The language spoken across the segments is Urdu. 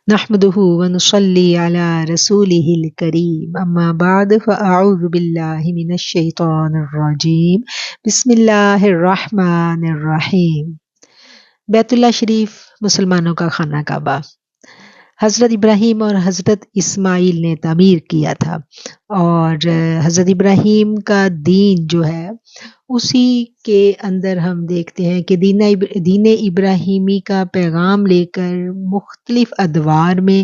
نحمده ونصلي على رسوله الكريم اما بعد فاعوذ بالله من الشیطان الرجیم بسم اللہ الرحمن الرحیم۔ بیت اللہ شریف مسلمانوں کا خانہ کعبہ حضرت ابراہیم اور حضرت اسماعیل نے تعمیر کیا تھا، اور حضرت ابراہیم کا دین جو ہے اسی کے اندر ہم دیکھتے ہیں کہ دین ابراہیمی کا پیغام لے کر مختلف ادوار میں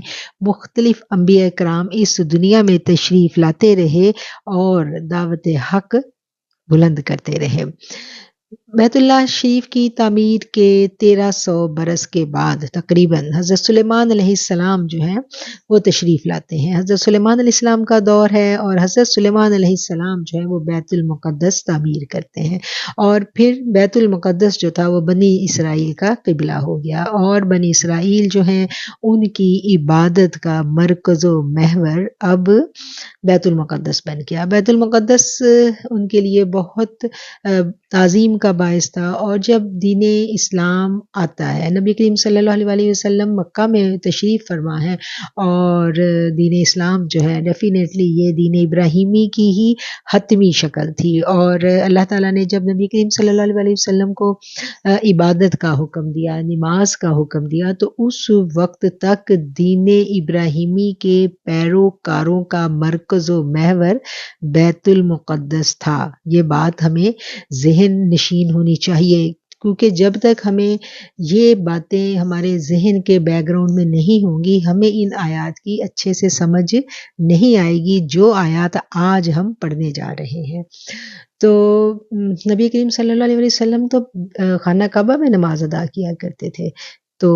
مختلف انبیاء کرام اس دنیا میں تشریف لاتے رہے اور دعوت حق بلند کرتے رہے۔ بیت اللہ شریف کی تعمیر کے 1300 برس کے بعد تقریباً حضرت سلیمان علیہ السلام جو ہیں وہ تشریف لاتے ہیں۔ حضرت سلیمان علیہ السلام کا دور ہے، اور حضرت سلیمان علیہ السلام جو ہے وہ بیت المقدس تعمیر کرتے ہیں، اور پھر بیت المقدس جو تھا وہ بنی اسرائیل کا قبلہ ہو گیا، اور بنی اسرائیل جو ہیں ان کی عبادت کا مرکز و محور اب بیت المقدس بن گیا۔ بیت المقدس ان کے لیے بہت تعظیم کا باعث تھا، اور جب دین اسلام آتا ہے، نبی کریم صلی اللہ علیہ وسلم مکہ میں تشریف فرما ہے، اور دین اسلام جو ہے ڈیفینیٹلی یہ دین ابراہیمی کی ہی حتمی شکل تھی، اور اللہ تعالیٰ نے جب نبی کریم صلی اللہ علیہ وسلم کو عبادت کا حکم دیا، نماز کا حکم دیا، تو اس وقت تک دین ابراہیمی کے پیروکاروں کا مرکز و محور بیت المقدس تھا۔ یہ بات ہمیں ذہن نشین ہونی چاہیے، کیونکہ جب تک ہمیں یہ باتیں ہمارے ذہن کے بیک گراؤنڈ میں نہیں ہوں گی، ہمیں ان آیات کی اچھے سے سمجھ نہیں آئے گی جو آیات آج ہم پڑھنے جا رہے ہیں۔ تو نبی کریم صلی اللہ علیہ وسلم تو خانہ کعبہ میں نماز ادا کیا کرتے تھے، تو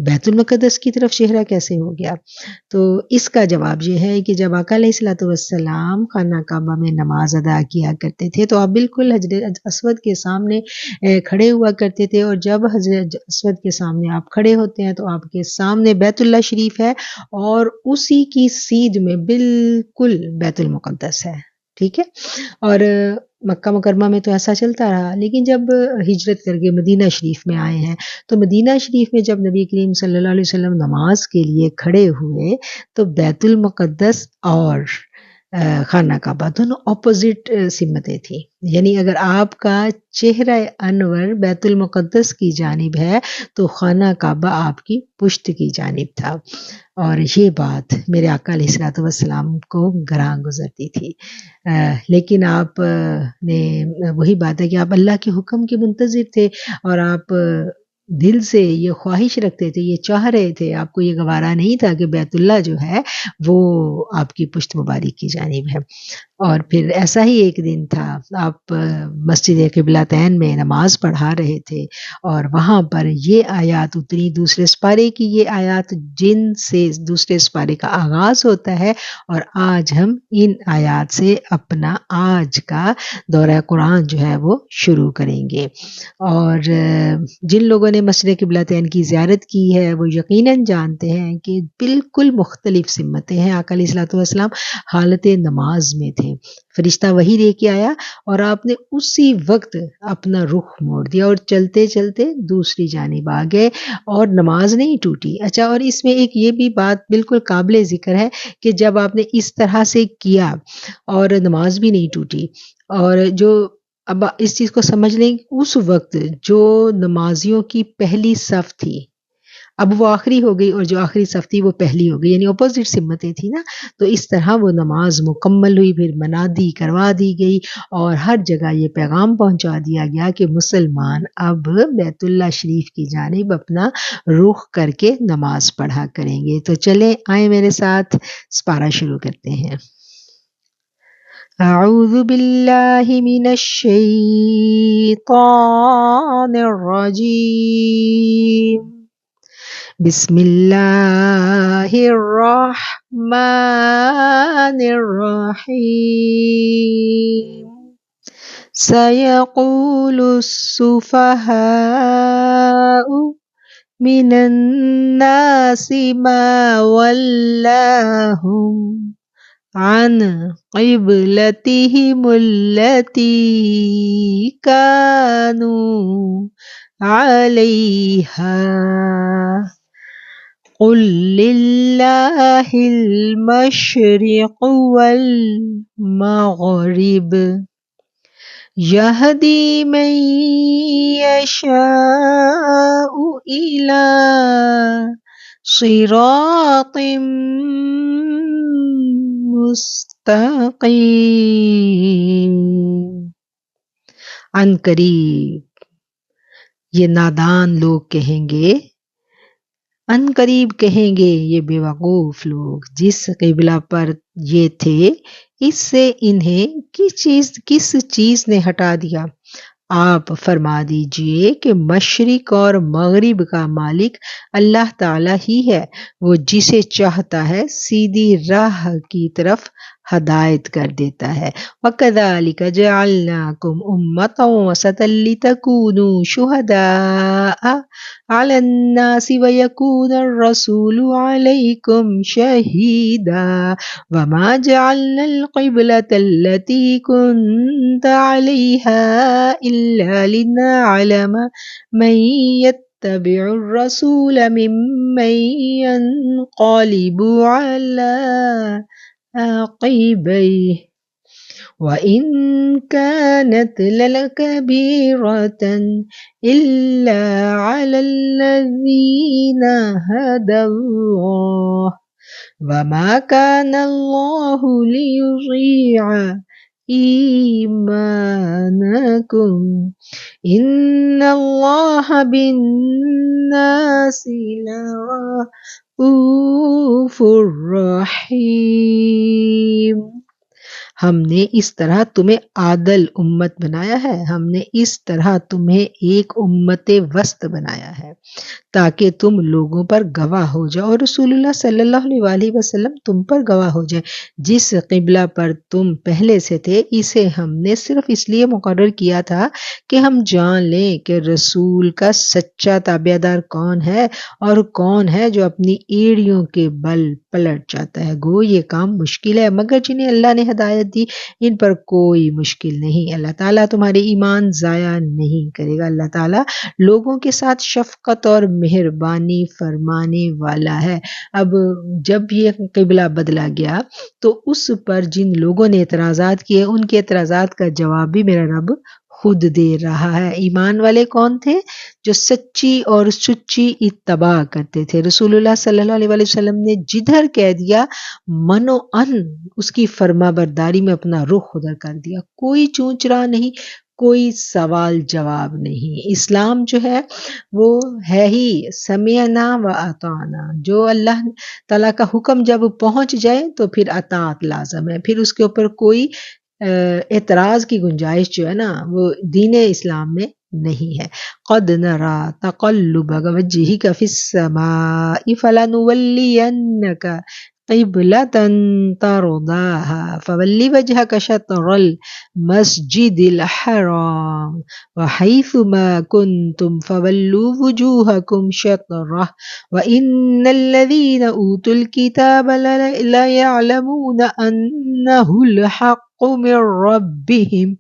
بیت المقدس کی طرف چہرہ کیسے ہو گیا؟ تو اس کا جواب یہ ہے کہ جب آقا علیہ الصلوۃ والسلام خانہ کعبہ میں نماز ادا کیا کرتے تھے تو آپ بالکل حجر اسود کے سامنے کھڑے ہوا کرتے تھے، اور جب حجر اسود کے سامنے آپ کھڑے ہوتے ہیں تو آپ کے سامنے بیت اللہ شریف ہے، اور اسی کی سیدھ میں بالکل بیت المقدس ہے، ٹھیک ہے۔ اور مکہ مکرمہ میں تو ایسا چلتا رہا، لیکن جب ہجرت کر کے مدینہ شریف میں آئے ہیں تو مدینہ شریف میں جب نبی کریم صلی اللہ علیہ وسلم نماز کے لیے کھڑے ہوئے تو بیت المقدس اور خانہ کعبہ دونوں اپوزٹ سمتیں تھیں، یعنی اگر آپ کا چہرہ انور بیت المقدس کی جانب ہے تو خانہ کعبہ آپ کی پشت کی جانب تھا، اور یہ بات میرے آقا علیہ الصلوۃ والسلام کو گراں گزرتی تھی، لیکن آپ نے وہی بات ہے کہ آپ اللہ کے حکم کے منتظر تھے، اور آپ دل سے یہ خواہش رکھتے تھے، یہ چاہ رہے تھے، آپ کو یہ گوارا نہیں تھا کہ بیت اللہ جو ہے وہ آپ کی پشت مبارک کی جانب ہے۔ اور پھر ایسا ہی ایک دن تھا، آپ مسجد قبلتین میں نماز پڑھا رہے تھے، اور وہاں پر یہ آیات اتری، دوسرے سپارے کی یہ آیات جن سے دوسرے سپارے کا آغاز ہوتا ہے، اور آج ہم ان آیات سے اپنا آج کا دورہ قرآن جو ہے وہ شروع کریں گے۔ اور جن لوگوں نے مسجد قبلتین کی زیارت کی ہے وہ یقیناً جانتے ہیں کہ بالکل مختلف سمتیں ہیں۔ آقا علیہ الصلوۃ والسلام حالت نماز میں تھے، فرشتہ وہی لے کے آیا، اور آپ نے اسی وقت اپنا رخ موڑ دیا اور چلتے چلتے دوسری جانب آ گئے، اور نماز نہیں ٹوٹی۔ اچھا، اور اس میں ایک یہ بھی بات بالکل قابل ذکر ہے کہ جب آپ نے اس طرح سے کیا اور نماز بھی نہیں ٹوٹی، اور جو اب اس چیز کو سمجھ لیں، اس وقت جو نمازیوں کی پہلی صف تھی اب وہ آخری ہو گئی، اور جو آخری صف تھی وہ پہلی ہو گئی، یعنی اپوزٹ سمتیں تھیں نا، تو اس طرح وہ نماز مکمل ہوئی، پھر منادی کروا دی گئی، اور ہر جگہ یہ پیغام پہنچا دیا گیا کہ مسلمان اب بیت اللہ شریف کی جانب اپنا رخ کر کے نماز پڑھا کریں گے۔ تو چلیں آئیں میرے ساتھ سپارہ شروع کرتے ہیں۔ اعوذ باللہ من الشیطان الرجیم، بسم اللہ الرحمن الرحیم۔ سیقول السفہاء من الناس ما ولاہم عن قبلتهم التي كانوا عليها قل للہ المشرق والمغرب یہدی من یشاء الی صراط مستقیم۔ عن قریب یہ نادان لوگ کہیں گے، عن قریب کہیں گے یہ بیوقوف لوگ، جس قبلہ پر یہ تھے اس سے انہیں کس چیز نے ہٹا دیا؟ آپ فرما دیجئے کہ مشرق اور مغرب کا مالک اللہ تعالیٰ ہی ہے، وہ جسے چاہتا ہے سیدھی راہ کی طرف ہدایت کر دیتا ہے۔ وَكَذَلِكَ جَعَلْنَاكُمْ أُمَّةً وَسَطًا لِتَكُونُوا شُهَدَاءَ عَلَى النَّاسِ وَيَكُونَ الرَّسُولُ عَلَيْكُمْ شَهِيدًا وَمَا جَعَلْنَا الْقِبْلَةَ الَّتِي كُنْتَ عَلَيْهَا إِلَّا لِنَعْلَمَ مَن يَتَّبِعُ الرَّسُولَ مِمَّن يَنقَلِبُ عَلَى عَقِبَيْهِ وَإِن كَانَتْ لَكَبِيرَةً إِلَّا عَلَى الَّذِينَ هَدَى اللَّهُ وَمَا كَانَ اللَّهُ لِيُضِيعَ إِيمَانَكُمْ إِنَّ اللَّهَ بِالنَّاسِ لَرَءُوفٌ رَحِيمٌ۔ ہم نے اس طرح تمہیں عادل امت بنایا ہے، ہم نے اس طرح تمہیں ایک امت وسط بنایا ہے تاکہ تم لوگوں پر گواہ ہو جاؤ اور رسول اللہ صلی اللہ علیہ وسلم تم پر گواہ ہو جائے۔ جس قبلہ پر تم پہلے سے تھے اسے ہم نے صرف اس لیے مقرر کیا تھا کہ ہم جان لیں کہ رسول کا سچا تابعدار کون ہے اور کون ہے جو اپنی ایڑیوں کے بل پلٹ جاتا ہے۔ گو یہ کام مشکل ہے مگر جنہیں اللہ نے ہدایت دی ان پر کوئی مشکل نہیں۔ اللہ تعالیٰ تمہارے ایمان ضائع نہیں کرے گا۔ اللہ تعالیٰ لوگوں کے ساتھ شفقت اور مہربانی فرمانے والا ہے۔ اب جب یہ قبلہ بدلا گیا تو اس پر جن لوگوں نے اعتراضات کیے ان کے اعتراضات کا جواب بھی میرا رب خود دے رہا ہے۔ ایمان والے کون تھے؟ جو سچی اور سچی اتباع کرتے تھے۔ رسول اللہ صلی اللہ علیہ وسلم نے جدھر کہہ دیا منو ان اس کی فرما برداری میں اپنا رخ ادھر کر دیا، کوئی چونچ رہا نہیں، کوئی سوال جواب نہیں۔ اسلام جو ہے وہ ہے ہی سمعنا و اطعنا، جو اللہ تعالیٰ کا حکم جب پہنچ جائے تو پھر اطاعت لازم ہے، پھر اس کے اوپر کوئی اعتراض کی گنجائش جو ہے نا وہ دین اسلام میں نہیں ہے۔ قد نرى تقلب وجهك في السماء فلنولينك قبلة ترضاها فول وجهك شطر المسجد الحرام وحيثما كنتم فولوا وجوهكم شطره وإن الذين أوتوا الكتاب ليعلمون أنه الحق من ربهم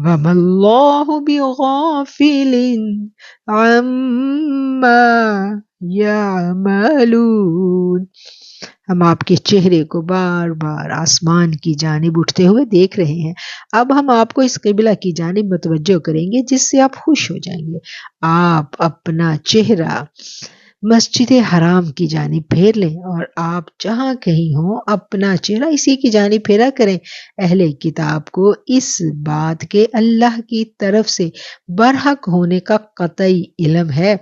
وما الله بغافل عما يعملون۔ ہم آپ کے چہرے کو بار بار آسمان کی جانب اٹھتے ہوئے دیکھ رہے ہیں، اب ہم آپ کو اس قبلہ کی جانب متوجہ کریں گے جس سے آپ خوش ہو جائیں گے۔ آپ اپنا چہرہ مسجد حرام کی جانب پھیر لیں اور آپ جہاں کہیں ہوں اپنا چہرہ اسی کی جانب پھیرا کریں۔ اہل کتاب کو اس بات کے اللہ کی طرف سے برحق ہونے کا قطعی علم ہے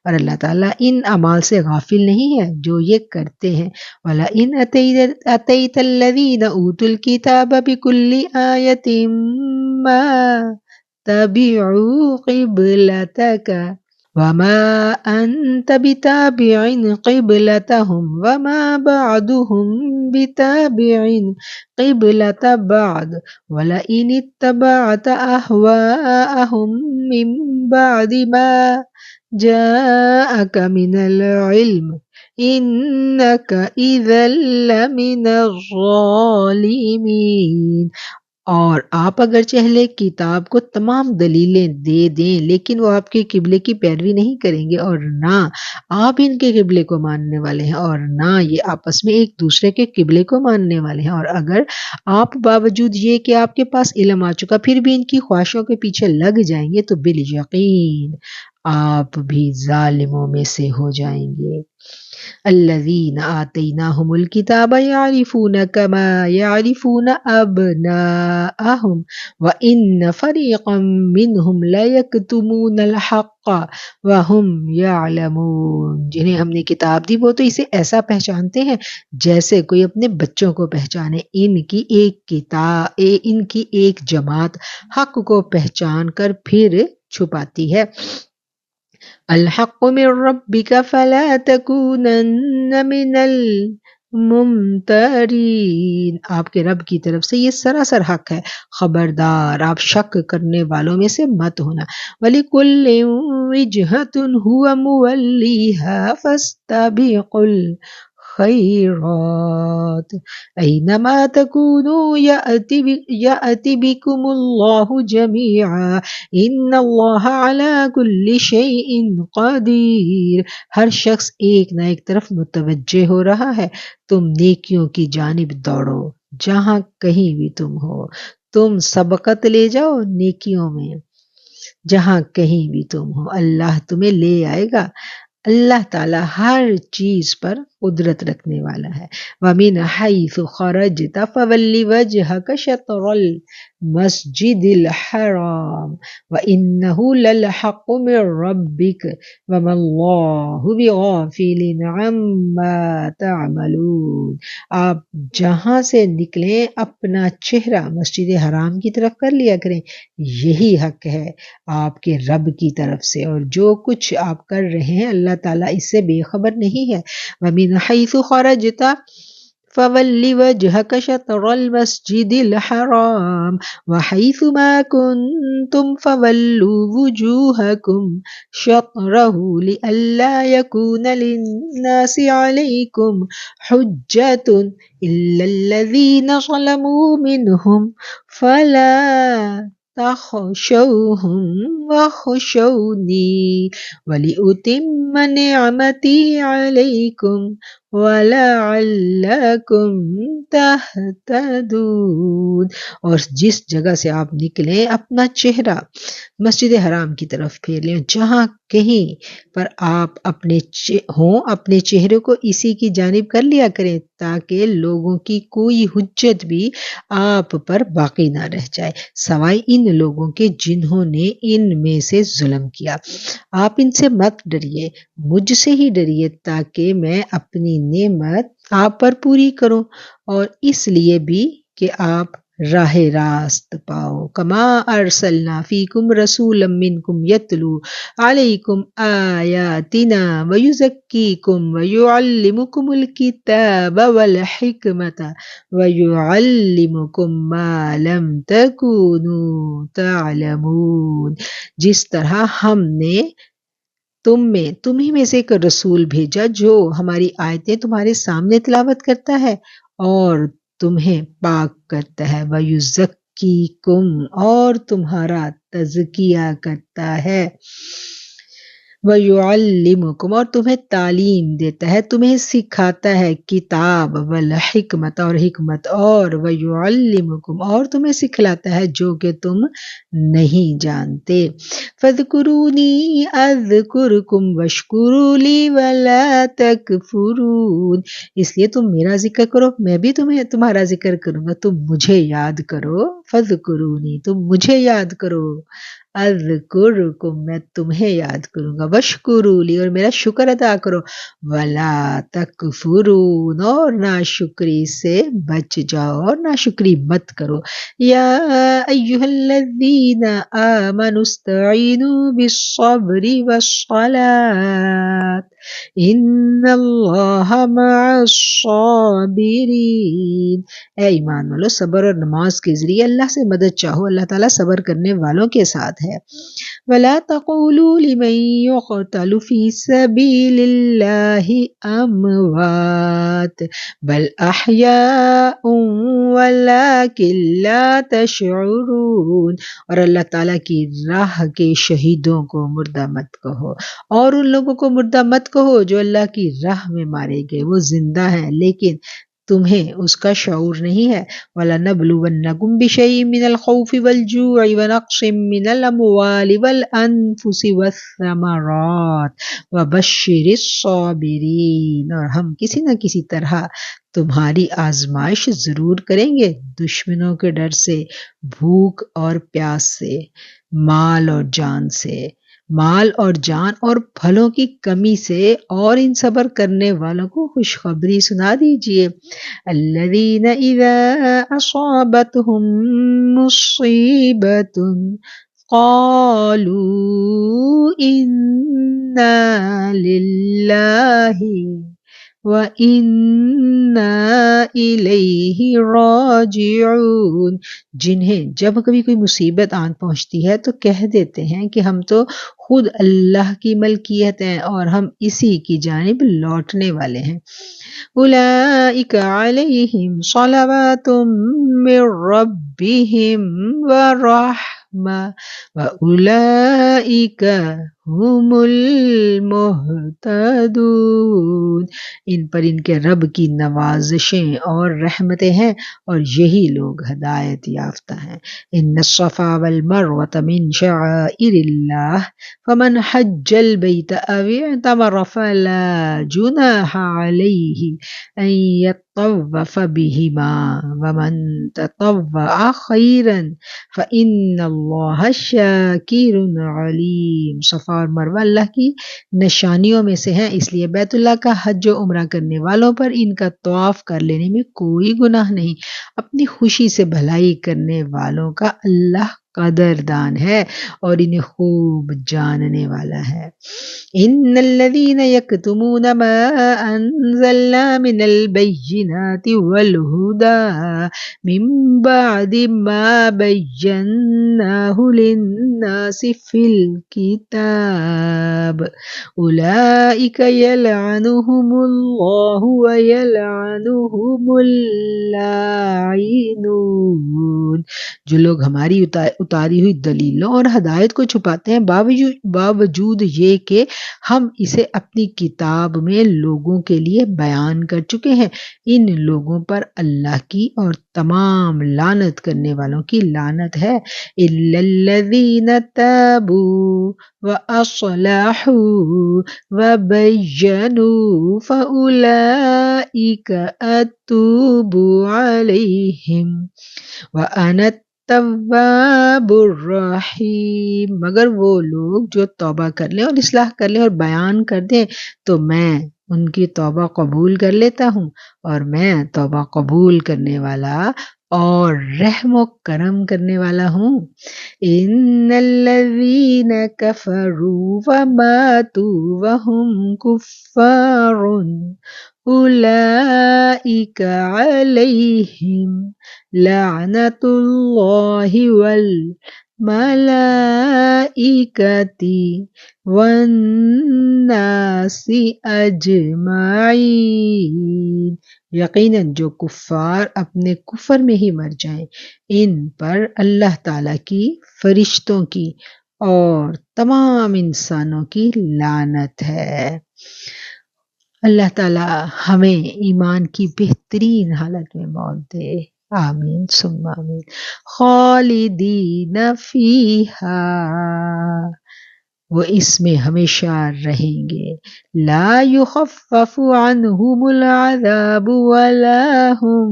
اور اللہ تعالیٰ ان اعمال سے غافل نہیں ہے جو یہ کرتے ہیں۔ وَلَئِنْ أَتَيْتَ الَّذِينَ أُوتُوا الْكِتَابَ بِكُلِّ آيَةٍ مَا تَبِعُوا قِبْلَتَكَ وَمَا أَنْتَ بِتَابِعٍ قِبْلَتَهُمْ وَمَا بَعْضُهُمْ بِتَابِعٍ قِبْلَةَ بَعْضٍ وَلَئِنِ اتَّبَعْتَ أَهْوَاءَهُمْ مِنْ بَعْدِ مَا جَاءَكَ مِنَ الْعِلْمِ إِنَّكَ إِذًا لَمِنَ الظَّالِمِينَ۔ اور آپ اگر چہلے کتاب کو تمام دلیلیں دے دیں لیکن وہ آپ کے قبلے کی پیروی نہیں کریں گے اور نہ آپ ان کے قبلے کو ماننے والے ہیں اور نہ یہ آپس میں ایک دوسرے کے قبلے کو ماننے والے ہیں، اور اگر آپ باوجود یہ کہ آپ کے پاس علم آ چکا پھر بھی ان کی خواہشوں کے پیچھے لگ جائیں گے تو بالیقین آپ بھی ظالموں میں سے ہو جائیں گے۔ الذین آتیناہم الکتاب یعرفون کما یعرفون ابناءہم وان فریقا منہم لیکتمون الحق وہم یعلمون، جنہیں ہم نے کتاب دی وہ تو اسے ایسا پہچانتے ہیں جیسے کوئی اپنے بچوں کو پہچانے۔ ان کی ایک جماعت حق کو پہچان کر پھر چھپاتی ہے۔ الحق من ربک فلا تکونن من الممترین، آپ کے رب کی طرف سے یہ سراسر حق ہے، خبردار آپ شک کرنے والوں میں سے مت ہونا۔ وَلِكُلٍّ وِجْهَةٌ هُوَ مُوَلِّيهَا فَاسْتَبِقُوا الْخَيْرَاتِ أَيْنَمَا تَكُونُوا يَأْتِ بِكُمُ اللَّهُ جَمِيعًا إِنَّ اللَّهَ عَلَى كُلِّ شَيْءٍ قَدِيرٌ، ہر شخص ایک نہ ایک طرف متوجہ ہو رہا ہے، تم نیکیوں کی جانب دوڑو جہاں کہیں بھی تم ہو، تم سبقت لے جاؤ نیکیوں میں جہاں کہیں بھی تم ہو، اللہ تمہیں لے آئے گا۔ اللہ تعالیٰ ہر چیز پر قدرت رکھنے والا ہے۔ وَمِنْ حَيْثُ خَرَجْتَ فَوَلِّ وَجْهَكَ شَطْرَ الْمَسْجِدِ الْحَرَامِ وَإِنَّهُ لَلْحَقُّ مِنْ رَبِّكَ وَمَا اللَّهُ بِغَافِلٍ عَمَّا تَعْمَلُونَ، آپ جہاں سے نکلیں اپنا چہرہ مسجد حرام کی طرف کر لیا کریں، یہی حق ہے آپ کے رب کی طرف سے، اور جو کچھ آپ کر رہے ہیں اللہ تعالیٰ اس سے بے خبر نہیں ہے۔ وَمِنْ حَيْثُ خَرَجْتَ فَوَلِّ وَجْهَكَ شَطْرَ الْمَسْجِدِ الْحَرَامِ وَحَيْثُ مَا كُنْتُمْ فَوَلُّوا وُجُوهَكُمْ شَطْرَهُ لِئَلَّا يَكُونَ لِلنَّاسِ عَلَيْكُمْ حُجَّةٌ إِلَّا الَّذِينَ ظَلَمُوا مِنْهُمْ فَلَا تَخْشَوْهُمْ وَاخْشَوْنِي وَلِأُتِمَّ نِعْمَتِي عَلَيْكُمْ وَلَعَلَّكُمْ تَهْتَدُونَ، اور جس جگہ سے آپ نکلیں اپنا چہرہ مسجد حرام کی طرف پھیر لیں، جہاں کہیں پر آپ اپنے چہرے کو اسی کی جانب کر لیا کریں تاکہ لوگوں کی کوئی حجت بھی آپ پر باقی نہ رہ جائے سوائے ان لوگوں کے جنہوں نے ان میں سے ظلم کیا۔ آپ ان سے مت ڈریے، مجھ سے ہی ڈریے تاکہ میں اپنی نعمت آپ پر پوری کروں، اور اس لیے بھی کہ آپ راہ راست پاؤ۔ کما ارسلنا فیکم رسولا منکم یتلو علیکم آیاتنا ویزکیکم ویعلمکم الکتاب والحکمت ویعلمکم ما لم تکونوا تعلمون، جس طرح ہم نے تمہیں میں سے ایک رسول بھیجا جو ہماری آیتیں تمہارے سامنے تلاوت کرتا ہے اور تمہیں پاک کرتا ہے، وَيُزَكِّيكُمْ، اور تمہارا تزکیہ کرتا ہے، وَيُعَلِّمُكُمْ، اور تمہیں تعلیم دیتا ہے، تمہیں سکھاتا ہے کتاب والحکمت اور حکمت، اور وَيُعَلِّمُكُمْ، اور تمہیں سکھلاتا ہے جو کہ تم نہیں جانتے۔ فَاذْكُرُونِي أَذْكُرْكُمْ وَاشْكُرُوا لِي وَلَا تَكْفُرُونِ، اس لیے تم میرا ذکر کرو میں بھی تمہارا ذکر کروں گا، تم مجھے یاد کرو۔ فَاذْكُرُونِی، تم مجھے یاد کرو، اذکرکم، میں تمہیں یاد کروں گا، واشکروا لی، اور میرا شکر ادا کرو، ولا تکفرون، اور ناشکری سے بچ جاؤ اور ناشکری مت کرو۔ یا ایھا الذین آمنوا استعینوا بالصبر والصلاۃ ان اللہ مع الصابرین، اے ایمان والو صبر اور نماز کے ذریعے اللہ اللہ سے مدد چاہو، اللہ تعالیٰ صبر کرنے والوں کے ساتھ ہے۔ وَلَا تَقُولُوا لِمَن يُقْتَلُ فِي سَبِيلِ اللَّهِ أَمْوَاتٌ بَلْ أَحْيَاءٌ وَلَٰكِن لَّا تَشْعُرُونَ، اور اللہ تعالیٰ کی راہ کے شہیدوں کو مردہ مت کہو، اور ان لوگوں کو مردہ مت کہو جو اللہ کی راہ میں مارے گئے، وہ زندہ ہیں لیکن تمہیں اس کا شعور نہیں ہے۔ وَلَنَبْلُوَنَّكُمْ بِشَيْءٍ مِّنَ الْخَوْفِ وَالْجُوعِ وَنَقْصٍ مِّنَ الْأَمْوَالِ وَالْأَنفُسِ وَالثَّمَرَاتِ وَبَشِّرِ الصَّابِرِينَ، اور ہم کسی نہ کسی طرح تمہاری آزمائش ضرور کریں گے، دشمنوں کے ڈر سے، بھوک اور پیاس سے، مال اور جان سے، مال اور جان اور پھلوں کی کمی سے، اور ان صبر کرنے والوں کو خوشخبری سنا دیجئے۔ الذین اذا اصابتهم مصیبۃ قالوا انا للہ وَإِنَّا إِلَيْهِ راجعون، جنہیں جب کبھی کوئی مصیبت آن پہنچتی ہے تو کہہ دیتے ہیں کہ ہم تو خود اللہ کی ملکیت ہیں اور ہم اسی کی جانب لوٹنے والے ہیں۔ اولئک علیہم صلوات من ربہم ورحمہ واولئک ہم المہتدون، ان پر ان کے رب کی نوازشیں اور رحمتیں ہیں اور یہی لوگ ہدایت یافتہ ہیں۔ ان الصفا والمروۃ من شعائر اللہ فمن حج البیت او اعتمر فلا جناح علیہ ان يطوف بہما ومن تطوع خیرا فإن اللہ شاکر علیم۔ صفا اور مروہ اللہ کی نشانیوں میں سے ہیں، اس لیے بیت اللہ کا حج و عمرہ کرنے والوں پر ان کا طواف کر لینے میں کوئی گناہ نہیں۔ اپنی خوشی سے بھلائی کرنے والوں کا اللہ قدردان ہے اور انہیں خوب جاننے والا ہے۔ ان الذين يكتمون ما انزلنا من البينات والهدى من بعد ما بيناه للناس في الكتاب اولئك يلعنهم الله ويلعنهم اللاعنون، جو لوگ ہماری اتاری ہوئی دلیلوں اور ہدایت کو چھپاتے ہیں باوجود یہ کہ ہم اسے اپنی کتاب میں لوگوں کے لیے بیان کر چکے ہیں، ان لوگوں پر اللہ کی اور تمام لعنت کرنے والوں کی لعنت ہے۔ الا الذین تابوا واصلحوا وبینوا فاولئک اتوب علیہم وانا التواب الرحیم، مگر وہ لوگ جو توبہ کر لیں اور اصلاح کر لیں اور بیان کر دیں تو میں ان کی توبہ قبول کر لیتا ہوں اور میں توبہ قبول کرنے والا اور رحم و کرم کرنے والا ہوں۔ ان الذین کفروا وماتوا وهم کفار اولئک علیہم لعنت اللہ والملائکۃ والناس اجمعین، یقیناً جو کفار اپنے کفر میں ہی مر جائیں ان پر اللہ تعالیٰ کی، فرشتوں کی اور تمام انسانوں کی لعنت ہے۔ اللہ تعالیٰ ہمیں ایمان کی بہترین حالت میں موت دے، آمین ثم آمین۔ خالدین فیہا، وہ اس میں ہمیشہ رہیں گے، لا یخفف عنہم العذاب ولا ہم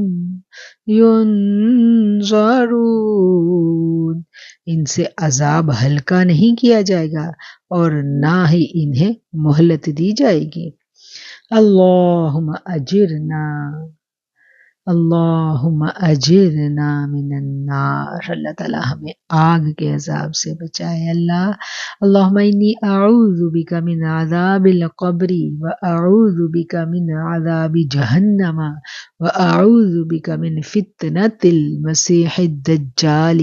ینظرون، ان سے عذاب ہلکا نہیں کیا جائے گا اور نہ ہی انہیں مہلت دی جائے گی۔ اللہم اجرنا اللہم اجرنا من النار، اللہ تعالیٰ ہمیں آگ کے عذاب سے بچائے اللہ۔ اللہم انی اعوذ بک من عذاب القبر واعوذ بک من عذاب جہنم واعوذ بک من فتنۃ المسیح الدجال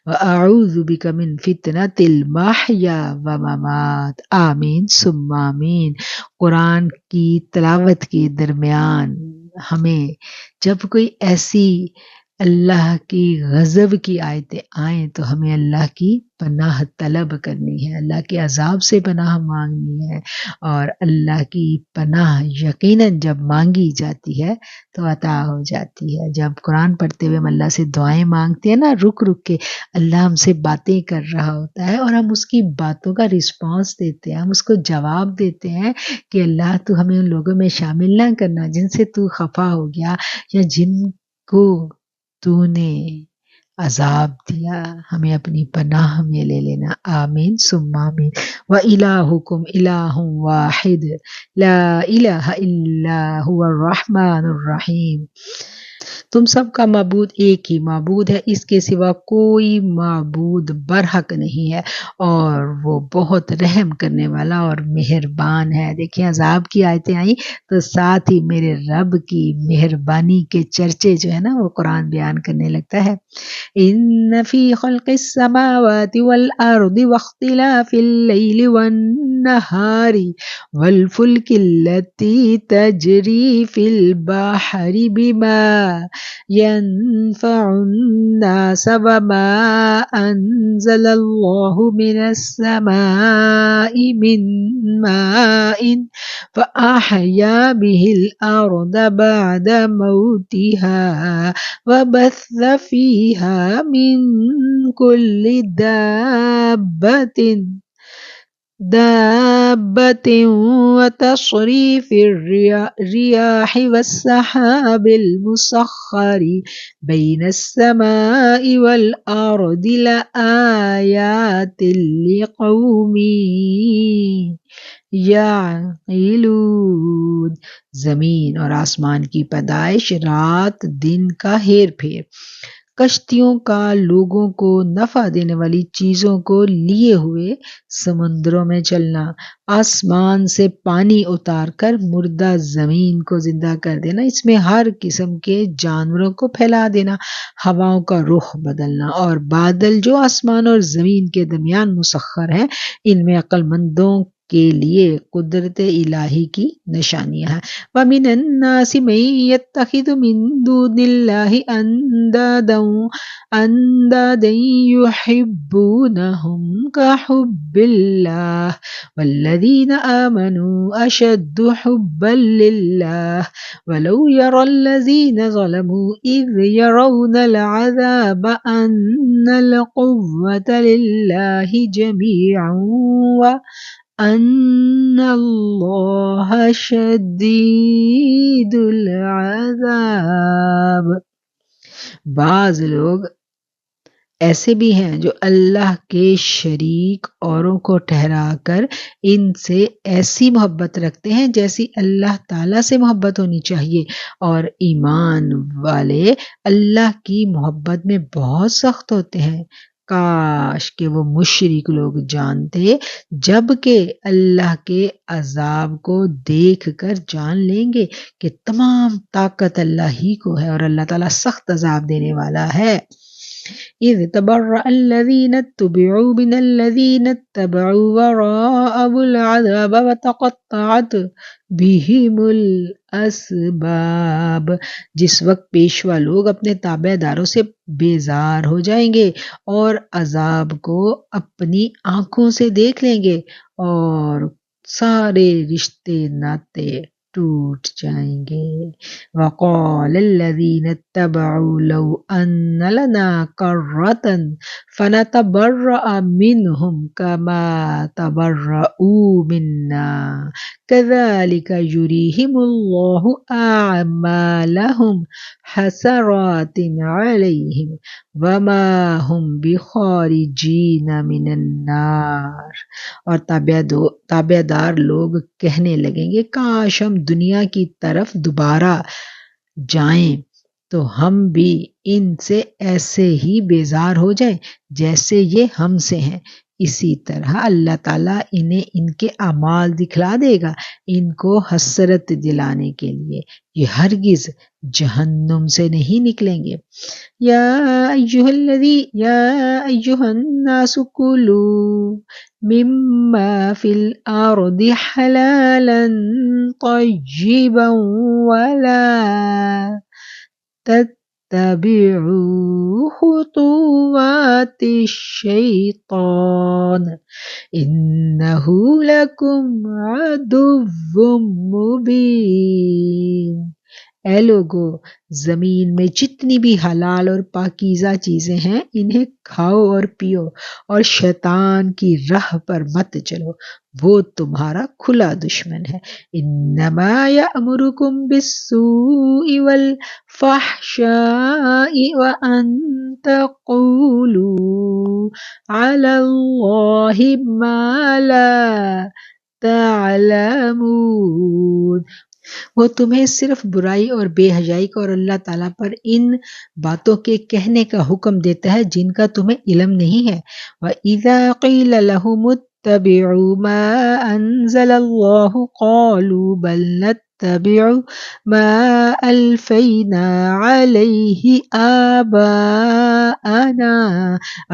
واعوذ بک من فتنۃ المحیا وممات، آمین ثم آمین۔ قرآن کی تلاوت کے درمیان ہمیں جب کوئی ایسی اللہ کی غضب کی آیتیں آئیں تو ہمیں اللہ کی پناہ طلب کرنی ہے، اللہ کے عذاب سے پناہ مانگنی ہے، اور اللہ کی پناہ یقیناً جب مانگی جاتی ہے تو عطا ہو جاتی ہے۔ جب قرآن پڑھتے ہوئے ہم اللہ سے دعائیں مانگتے ہیں نا، رک رک کے اللہ ہم سے باتیں کر رہا ہوتا ہے اور ہم اس کی باتوں کا رسپانس دیتے ہیں، ہم اس کو جواب دیتے ہیں کہ اللہ تو ہمیں ان لوگوں میں شامل نہ کرنا جن سے تو خفا ہو گیا یا جن کو تو نے عذاب دیا، ہمیں اپنی پناہ میں لے لینا، آمین ثم آمین۔ وَإِلَٰهُكُمْ إِلَٰهٌ وَاحِدٌ لَا إِلَٰهَ إِلَّا هُوَ الرَّحْمَٰنُ الرَّحِيمُ۔ تم سب کا معبود ایک ہی معبود ہے، اس کے سوا کوئی معبود برحق نہیں ہے، اور وہ بہت رحم کرنے والا اور مہربان ہے۔ دیکھیں عذاب کی آیتیں آئیں تو ساتھ ہی میرے رب کی مہربانی کے چرچے جو ہے نا وہ قرآن بیان کرنے لگتا ہے۔ ان فی خلق السماوات والارض واختلاف اللیل والنہار والفلک التي تجری فی البحر بما ينفع الناس وما أنزل الله من السماء من ماء فأحيا به الأرض بعد موتها وبث فيها من كل دابة وتصريف الرياح والسحاب المسخر بين السماء والأرض لآيات لقوم یعقلون۔ زمین اور آسمان کی پیدائش، رات دن کا ہیر پھیر، کشتیوں کا لوگوں کو نفع دینے والی چیزوں کو لیے ہوئے سمندروں میں چلنا، آسمان سے پانی اتار کر مردہ زمین کو زندہ کر دینا، اس میں ہر قسم کے جانوروں کو پھیلا دینا، ہواؤں کا رخ بدلنا، اور بادل جو آسمان اور زمین کے درمیان مسخر ہیں، ان میں عقل مندوں کے لیے قدرت الہی کی نشانیاں ہیں۔ وَمِنَ النَّاسِ مَن يَتَّخِذُ مِن دُونِ اللَّهِ أَندَادًا يُحِبُّونَهُمْ كَحُبِّ اللَّهِ وَالَّذِينَ آمَنُوا أَشَدُّ حُبًّا لِلَّهِ وَلَوْ يَرَى الَّذِينَ ظَلَمُوا إِذْ يَرَوْنَ الْعَذَابَ أَنَّ الْقُوَّةَ لِلَّهِ جَمِيعًا وَأَنَّ اللَّهَ شَدِيدُ الْعَذَابِ۔ بعض لوگ ایسے بھی ہیں جو اللہ کے شریک اوروں کو ٹھہرا کر ان سے ایسی محبت رکھتے ہیں جیسی اللہ تعالیٰ سے محبت ہونی چاہیے، اور ایمان والے اللہ کی محبت میں بہت سخت ہوتے ہیں۔ کاش کہ وہ مشرک لوگ جانتے، جب کہ اللہ کے عذاب کو دیکھ کر جان لیں گے کہ تمام طاقت اللہ ہی کو ہے اور اللہ تعالیٰ سخت عذاب دینے والا ہے۔ اِذْ تَبَرَّأَ الَّذِينَ اتُّبِعُوا مِنَ الَّذِينَ اتَّبَعُوا وَرَأَوُا الْعَذَابَ وَتَقَطَّعَتْ بِهِمُ الْأَسْبَابُ۔ جس وقت پیشوا لوگ اپنے تابع داروں سے بیزار ہو جائیں گے اور عذاب کو اپنی آنکھوں سے دیکھ لیں گے، اور سارے رشتے ناطے ٹوٹ جائیں گے۔ وَقَالَ الَّذِينَ اتَّبَعُوا لَوْ أَنَّ لَنَا كَرَّةً فَنَتَبَرَّأَ مِنْهُمْ كَمَا تَبَرَّؤُوا مِنَّا كَذَلِكَ يُرِيهِمُ اللَّهُ أَعْمَالَهُمْ حَسَرَاتٍ عَلَيْهِمْ وَمَا هُمْ بِخَارِجِينَ مِنَ النَّارِ۔ اور تابع دار لوگ کہنے لگیں گے، کاش ہم دنیا کی طرف دوبارہ جائیں تو ہم بھی ان سے ایسے ہی بیزار ہو جائیں جیسے یہ ہم سے ہیں۔ اسی طرح اللہ تعالیٰ انہیں ان کے اعمال دکھلا دے گا ان کو حسرت دلانے کے لیے، یہ ہرگز جہنم سے نہیں نکلیں گے۔ یا ایھا الناس کلوا مما فی الارض حلالا طیبا ولا تتبعوا خطوات الشیطان انہ لکم عدو مبین۔ اے لوگو، زمین میں جتنی بھی حلال اور پاکیزہ چیزیں ہیں انہیں کھاؤ اور پیو، اور شیطان کی راہ پر مت چلو، وہ تمہارا کھلا دشمن ہے۔ انما یأمرکم بالسوء والفحشاء وان تقولوا علی اللہ ما لا تعلمون۔ وہ تمہیں صرف برائی اور بے حیائی کا اور اللہ تعالیٰ پر ان باتوں کے کہنے کا حکم دیتا ہے جن کا تمہیں علم نہیں ہے۔ وَإِذَا قِيلَ لَهُمُ اتَّبِعُوا مَا أَنزَلَ اللَّهُ قَالُوا بَلْ نَتَّبِعُ مَا أَلْفَيْنَا عَلَيْهِ آبَاءَنَا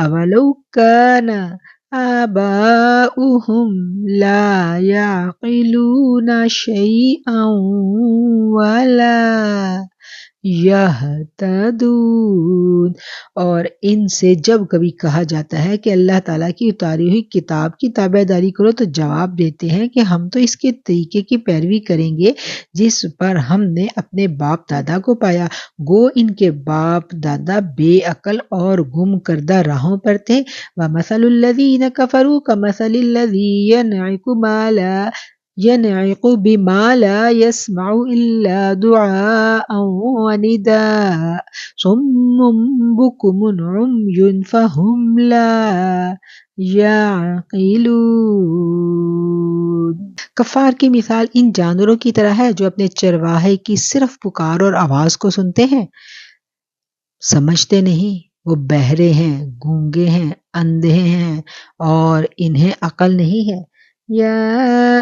أَوَلَوْ كَانَ آباؤہم لا یعقلون شیئا ولا یہتدون۔ اور ان سے جب کبھی کہا جاتا ہے کہ اللہ تعالیٰ کی اتاری ہوئی کتاب کی تابع داری کرو تو جواب دیتے ہیں کہ ہم تو اس کے طریقے کی پیروی کریں گے جس پر ہم نے اپنے باپ دادا کو پایا، گو ان کے باپ دادا بے عقل اور گم کردہ راہوں پر تھے۔ وَمَثَلُ الَّذِينَ كَفَرُوا كَمَثَلِ الَّذِي يَنْعِقُ بِمَا لَا يَسْمَعُ إِلَّا دُعَاءً وَنِدَاءً صُمٌّ بُكْمٌ عُمْيٌ فَهُمْ لَا يَعْقِلُونَ۔ کفار کی مثال ان جانوروں کی طرح ہے جو اپنے چرواہے کی صرف پکار اور آواز کو سنتے ہیں، سمجھتے نہیں۔ وہ بہرے ہیں، گونگے ہیں، اندھے ہیں اور انہیں عقل نہیں ہے۔ یا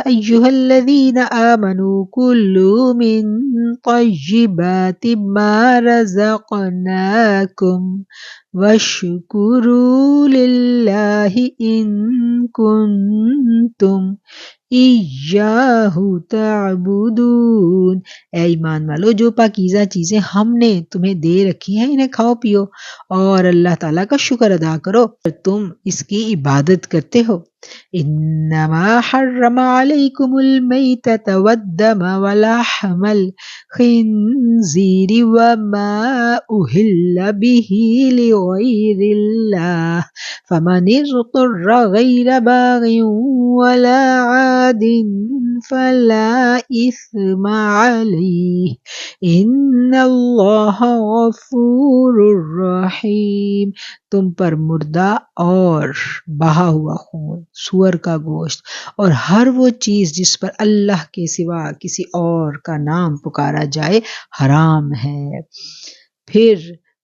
ایھا الذین آمنوا کلوا من طیبات ما رزقناکم واشکروا للہ ان کنتم ایّاہ تعبدون۔ اے ایمان والو، جو پاکیزہ چیزیں ہم نے تمہیں دے رکھی ہیں انہیں کھاؤ پیو اور اللہ تعالیٰ کا شکر ادا کرو اور تم اس کی عبادت کرتے ہو۔ انما حرم علیکم المیتۃ والدم ولحم الخنزیر وما اہل بہ لغیر اللہ فمن اضطر غیر باغ ولا عاد فلا اثم علیہ ان اللہ غفور رحیم۔ تم پر مردہ اور بہا ہوا خون، سور کا گوشت اور ہر وہ چیز جس پر اللہ کے سوا کسی اور کا نام پکارا جائے حرام ہے۔ پھر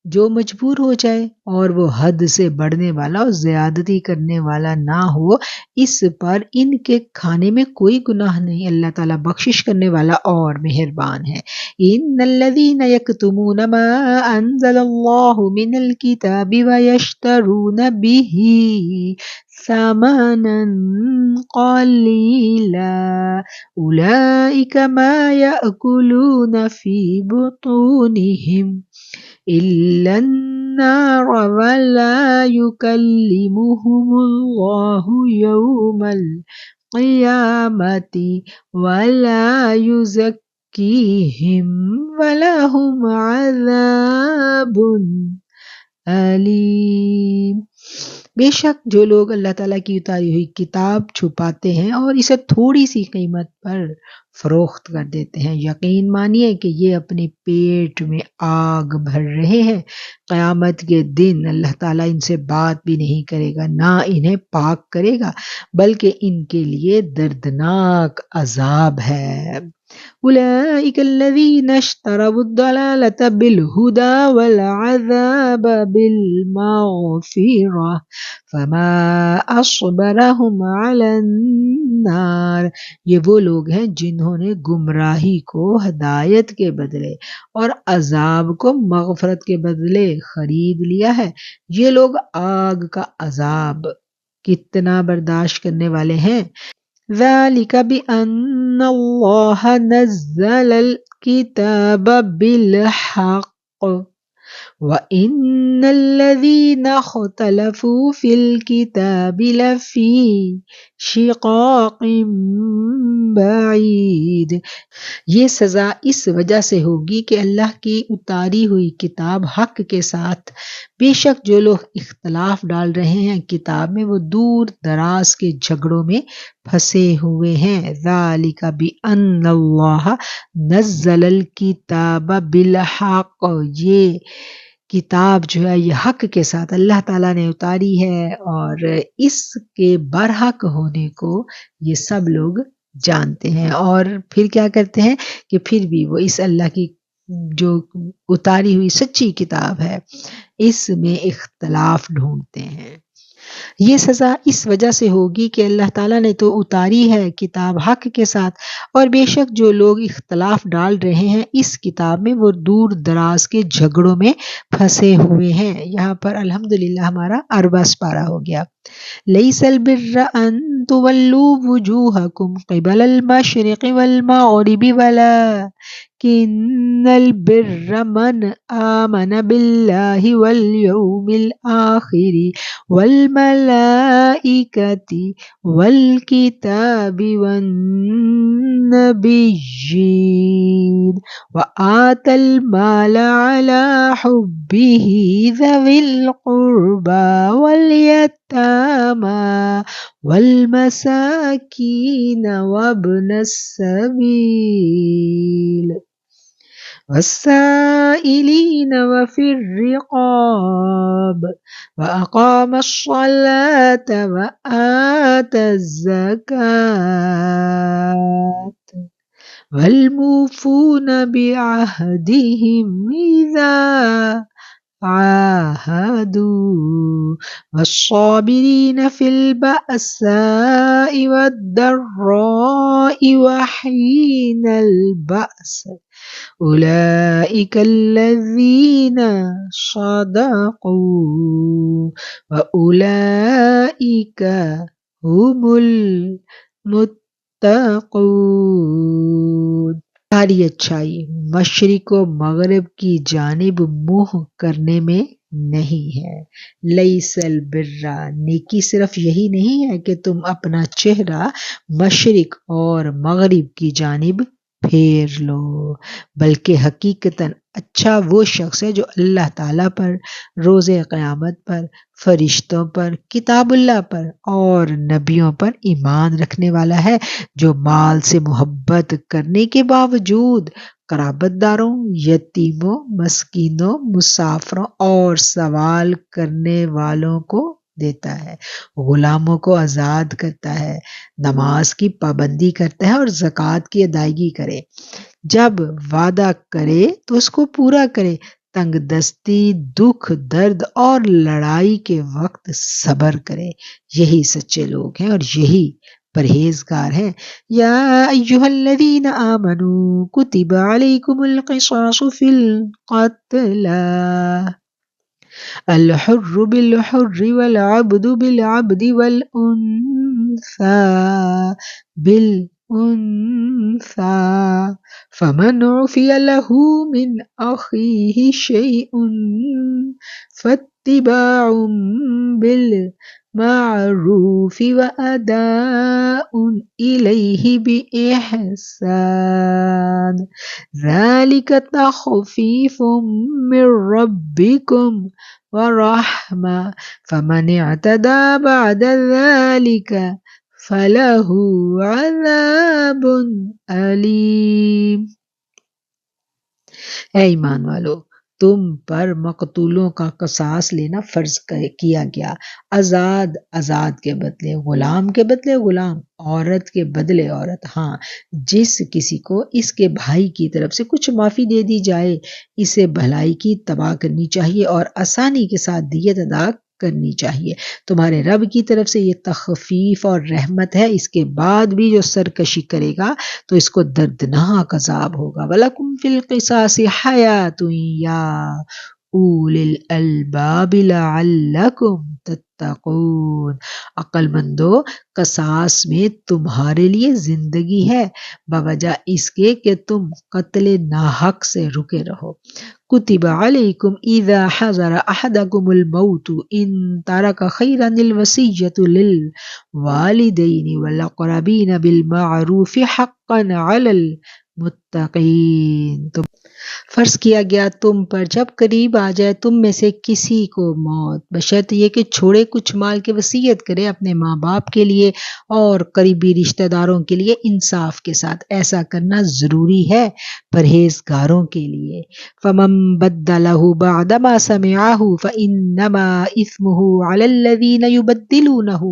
جو مجبور ہو جائے اور وہ حد سے بڑھنے والا اور زیادتی کرنے والا نہ ہو، اس پر ان کے کھانے میں کوئی گناہ نہیں، اللہ تعالیٰ بخشش کرنے والا اور مہربان ہے۔ ان الذین یکتمون ما انزل اللہ من الکتاب ویشترون بہ ثمنا قلیلا اولئک ما یأکلون فی بطونہم الا النار ولا یکلمہم اللہ یوم القیامۃ ولا یزکیہم ولہم عذاب علیم۔ بے شک جو لوگ اللہ تعالیٰ کی اتاری ہوئی کتاب چھپاتے ہیں اور اسے تھوڑی سی قیمت پر فروخت کر دیتے ہیں۔ یقین مانیے کہ یہ اپنے پیٹ میں آگ بھر رہے ہیں، قیامت کے دن اللہ تعالیٰ ان سے بات بھی نہیں کرے گا، نہ انہیں پاک کرے گا، بلکہ ان کے لیے دردناک عذاب ہے۔ أولئك الذين اشتروا الضلالة بالهدى والعذاب بالمغفرة فما أصبرهم على النار، یہ وہ لوگ ہیں جنہوں نے گمراہی کو ہدایت کے بدلے اور عذاب کو مغفرت کے بدلے خرید لیا ہے۔ یہ لوگ آگ کا عذاب کتنا برداشت کرنے والے ہیں۔ ذلك بأن الله نزل الكتاب بالحق وإن الذين اختلفوا في الكتاب لفي شقاق بعید، یہ سزا اس وجہ سے ہوگی کہ اللہ کی اتاری ہوئی کتاب حق کے ساتھ، بے شک جو لوگ اختلاف ڈال رہے ہیں کتاب میں وہ دور دراز کے جھگڑوں میں پھنسے ہوئے ہیں۔ ذالک بأن اللہ نزل الکتاب بالحق، یہ کتاب جو ہے یہ حق کے ساتھ اللہ تعالیٰ نے اتاری ہے، اور اس کے برحق ہونے کو یہ سب لوگ جانتے ہیں، اور پھر کیا کرتے ہیں کہ پھر بھی وہ اس اللہ کی جو اتاری ہوئی سچی کتاب ہے اس میں اختلاف ڈھونڈتے ہیں۔ یہ سزا اس وجہ سے ہوگی کہ اللہ تعالیٰ نے تو اتاری ہے کتاب حق کے ساتھ، اور بے شک جو لوگ اختلاف ڈال رہے ہیں اس کتاب میں وہ دور دراز کے جھگڑوں میں پھنسے ہوئے ہیں۔ یہاں پر الحمدللہ ہمارا 40 پارہ ہو گیا۔ لیس البر ان تولوا وجوہکم قبل المشرق والمغرب ولكن البر من آمن بالله واليوم الآخر والملائكة والكتاب والنبيين وآتى المال على حبه ذوي القربى واليتامى والمساكين وابن السبيل والسائلين وفي الرقاب وأقام الصلاة وآتى الزكاة والموفون بعهدهم إذا عاهدوا والصابرين في البأساء والضراء وحين البأس أولئك الذين صدقوا وأولئك هم المتقون۔ ساری اچھائی مشرق و مغرب کی جانب منہ کرنے میں نہیں ہے۔ لیس البر، نیکی صرف یہی نہیں ہے کہ تم اپنا چہرہ مشرق اور مغرب کی جانب پھیر لو، بلکہ حقیقتاً اچھا وہ شخص ہے جو اللہ تعالیٰ پر، روز قیامت پر، فرشتوں پر، کتاب اللہ پر اور نبیوں پر ایمان رکھنے والا ہے، جو مال سے محبت کرنے کے باوجود قرابت داروں، یتیموں، مسکینوں، مسافروں اور سوال کرنے والوں کو دیتا ہے، غلاموں کو آزاد کرتا ہے، نماز کی پابندی کرتا ہے اور زکوٰۃ کی ادائیگی کرے، جب وعدہ کرے تو اس کو پورا کرے، تنگ دستی، دکھ، درد اور لڑائی کے وقت صبر کرے، یہی سچے لوگ ہیں اور یہی پرہیزگار ہیں۔ یا ایھا الذین آمنوا کتب علیکم القصاص فی القتلی الحر بالحر والعبد بالعبد والانثى بالانثى فمن عفی له من اخیہ شیء فاتباع بالمعروف واداء الیہ بإحسان ذلک تخفیف من ربکم ورحمة فمن اعتدى بعد ذلك فَلَهُ عَذَابٌ أَلِيمٌ۔ اے ایمان والو، تم پر مقتولوں کا قصاص لینا فرض کیا گیا، آزاد کے بدلے غلام کے بدلے غلام، عورت کے بدلے عورت۔ ہاں، جس کسی کو اس کے بھائی کی طرف سے کچھ معافی دے دی جائے، اسے بھلائی کی تباہ کرنی چاہیے اور آسانی کے ساتھ دیت ادا کرنی چاہیے۔ تمہارے رب کی طرف سے یہ تخفیف اور رحمت ہے، اس کے بعد بھی جو سرکشی کرے گا تو اس کو دردناک عذاب ہوگا۔ وَلَكُمْ فِي الْقِصَاصِ حَيَاةٌ يَا أُولِي الْأَلْبَابِ لَعَلَّكُمْ تَتَّقُونَ۔ عقل مندو، قصاص میں تمہارے لیے زندگی ہے، بوجہ اس کے کہ تم قتل ناحق سے رکے رہو۔ كُتِبَ عَلَيْكُمْ إِذَا حَضَرَ أَحَدَكُمُ الْمَوْتُ إِن تَرَكَ خَيْرًا الْوَصِيَّةُ لِلْوَالِدَيْنِ وَالْأَقْرَبِينَ بِالْمَعْرُوفِ حَقًّا عَلَى الْمُتَّقِينَ۔ فرض کیا گیا تم پر جب قریب آ جائے تم میں سے کسی کو موت، بشرط یہ کہ چھوڑے کچھ مال کی وصیت کرے اپنے ماں باپ کے لیے اور قریبی رشتہ داروں کے لیے انصاف کے ساتھ۔ ایسا کرنا ضروری ہے پرہیزگاروں کے لیے۔ فَمَن بَدَّلَهُ بَعْدَ مَا سَمِعَهُ فَإِنَّمَا إِثْمُهُ عَلَى الَّذِينَ يُبَدِّلُونَهُ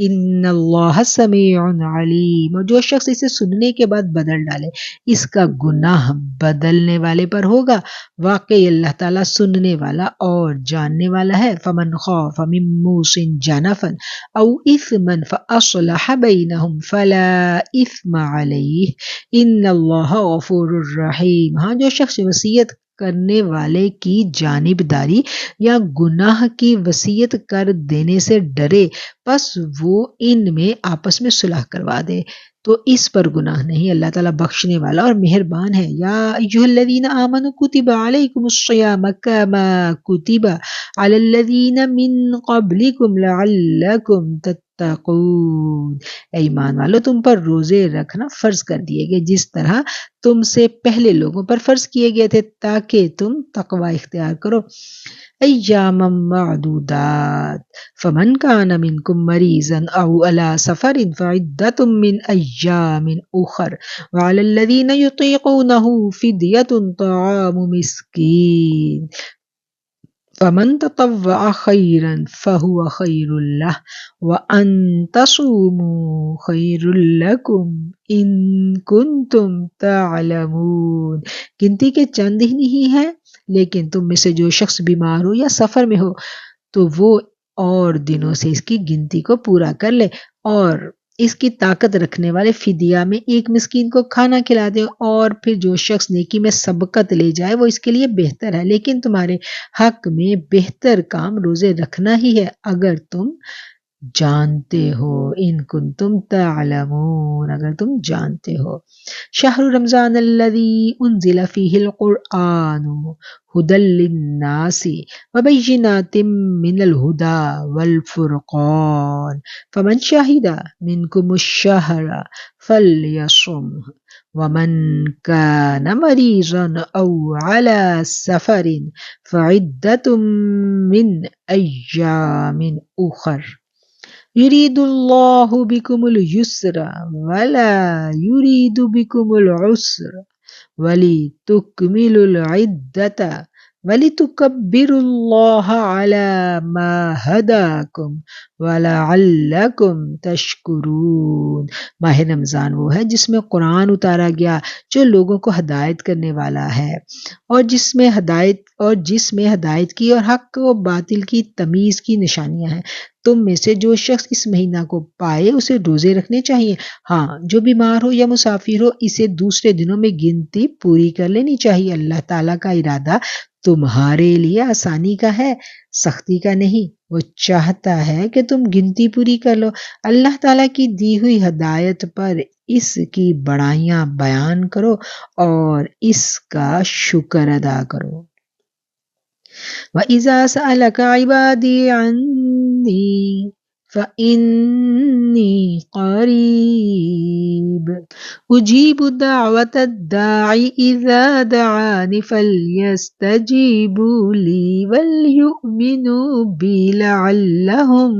إِنَّ اللَّهَ سَمِيعٌ عَلِيمٌ۔ اور جو شخص اسے سننے کے بعد بدل ڈالے، اس کا گناہ بدلنے والے پر ہوگا، واقعی اللہ تعالیٰ سننے والا اور جاننے والا ہے۔ فَمَنْ خَافَ مِن مُوصٍ جَنَفًا أَوْ إِثْمًا فَأَصْلَحَ بَيْنَهُمْ فَلَا إِثْمَ عَلَيْهِ إِنَّ اللَّهَ غَفُورٌ رَحِيمٌ۔ ہاں، جو شخص وصیت کرنے والے کی جانبداری یا گناہ کی وصیت کر دینے سے ڈرے، پس وہ ان میں آپس میں صلح کروا دے تو اس پر گناہ نہیں، اللہ تعالیٰ بخشنے والا اور مہربان ہے۔ یا ایھا الذین آمنوا کتب علیکم الصیام کما کتب علی الذین من قبلکم لعلکم تتقون۔ اے ایمان والو، تم پر روزے رکھنا فرض کر دیے گئے جس طرح تم سے پہلے لوگوں پر فرض کیے گئے تھے تاکہ تم تقوی اختیار کرو۔ ایاما معدودات فمن كان منكم مريضا أو على سفر فعدة من أيام أخر وعلى الذين يطيقونه فدية طعام مسكين فمن تطوع خيرا فهو خير له وأن تصوموا خير لكم إن كنتم تعلمون۔ گنتی کے چند ہی ہیں، لیکن تم میں سے جو شخص بیمار ہو یا سفر میں ہو تو وہ اور دنوں سے اس کی گنتی کو پورا کر لے اور اس کی طاقت رکھنے والے فدیہ میں ایک مسکین کو کھانا کھلا دے، اور پھر جو شخص نیکی میں سبقت لے جائے وہ اس کے لیے بہتر ہے۔ لیکن تمہارے حق میں بہتر کام روزے رکھنا ہی ہے اگر تم جانتے ہو، ان کنتم تعلمون، اگر تم جانتے ہو۔ شہر رمضان الذی انزل فیہ القرآن ھدی للناس وبینات من الھدی والفرقان فمن شہد منکم الشہر فلیصمہ ومن کان مریضا او علی سفر فعدۃ من ایام اخر یرید اللہ بکم الیسر ولا یرید بکم العسر وَلِتُكْمِلُوا الْعِدَّةَ وَلِتُكَبِّرُوا اللَّهَ عَلَى مَا هَدَاكُمْ وَلَعَلَّكُمْ تَشْكُرُونَ۔ ماہ رمضان وہ ہے جس میں قرآن اتارا گیا جو لوگوں کو ہدایت کرنے والا ہے اور جس میں ہدایت کی اور حق و باطل کی تمیز کی نشانیاں ہیں۔ تم میں سے جو شخص اس مہینہ کو پائے اسے روزے رکھنے چاہیے، ہاں جو بیمار ہو یا مسافر ہو اسے دوسرے دنوں میں گنتی پوری کر لینی چاہیے۔ اللہ تعالیٰ کا ارادہ تمہارے لیے آسانی کا ہے، سختی کا نہیں۔ وہ چاہتا ہے کہ تم گنتی پوری کر لو۔ اللہ تعالیٰ کی دی ہوئی ہدایت پر اس کی بڑائیاں بیان کرو اور اس کا شکر ادا کرو۔ وَإِذَا سَأَلَكَ عِبَادِي عَنِّي فَإِنِّي انی قریب اجیب دعوت الداعی اذا دعانی فلیستجیبوا لی ولیؤمنوا بی لعلہم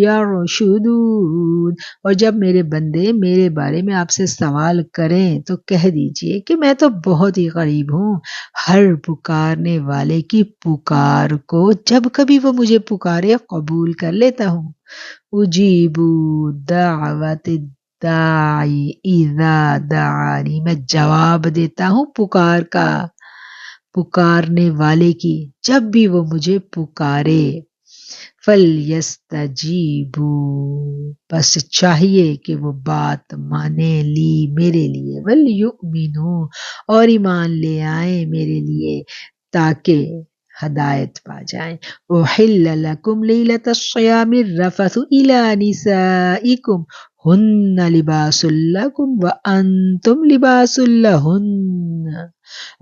یرشدون۔ اور جب میرے بندے میرے بارے میں آپ سے سوال کریں تو کہہ دیجئے کہ میں تو بہت ہی قریب ہوں، ہر پکارنے والے کی پکار کو جب کبھی وہ مجھے پکارے قبول کر لیتا ہوں۔ اجیب دعوت الداعی اذا دعانی، میں جواب دیتا ہوں پکار کا، پکارنے والے کی جب بھی وہ مجھے پکارے۔ فَلْيَسْتَجِيبُوا، بس چاہیے کہ وہ بات مانے لی میرے لیے، وَلْيُؤْمِنُوا، اور ایمان لے آئیں میرے لیے تاکہ ہدایت پا جائیں۔ أُحِلَّ لَكُمْ لَيْلَةَ الصِّيَامِ الرَّفَثُ إِلَى نِسَائِكُمْ هُنَّ لِبَاسٌ لَكُمْ وَأَنْتُمْ لِبَاسٌ لَهُنَّ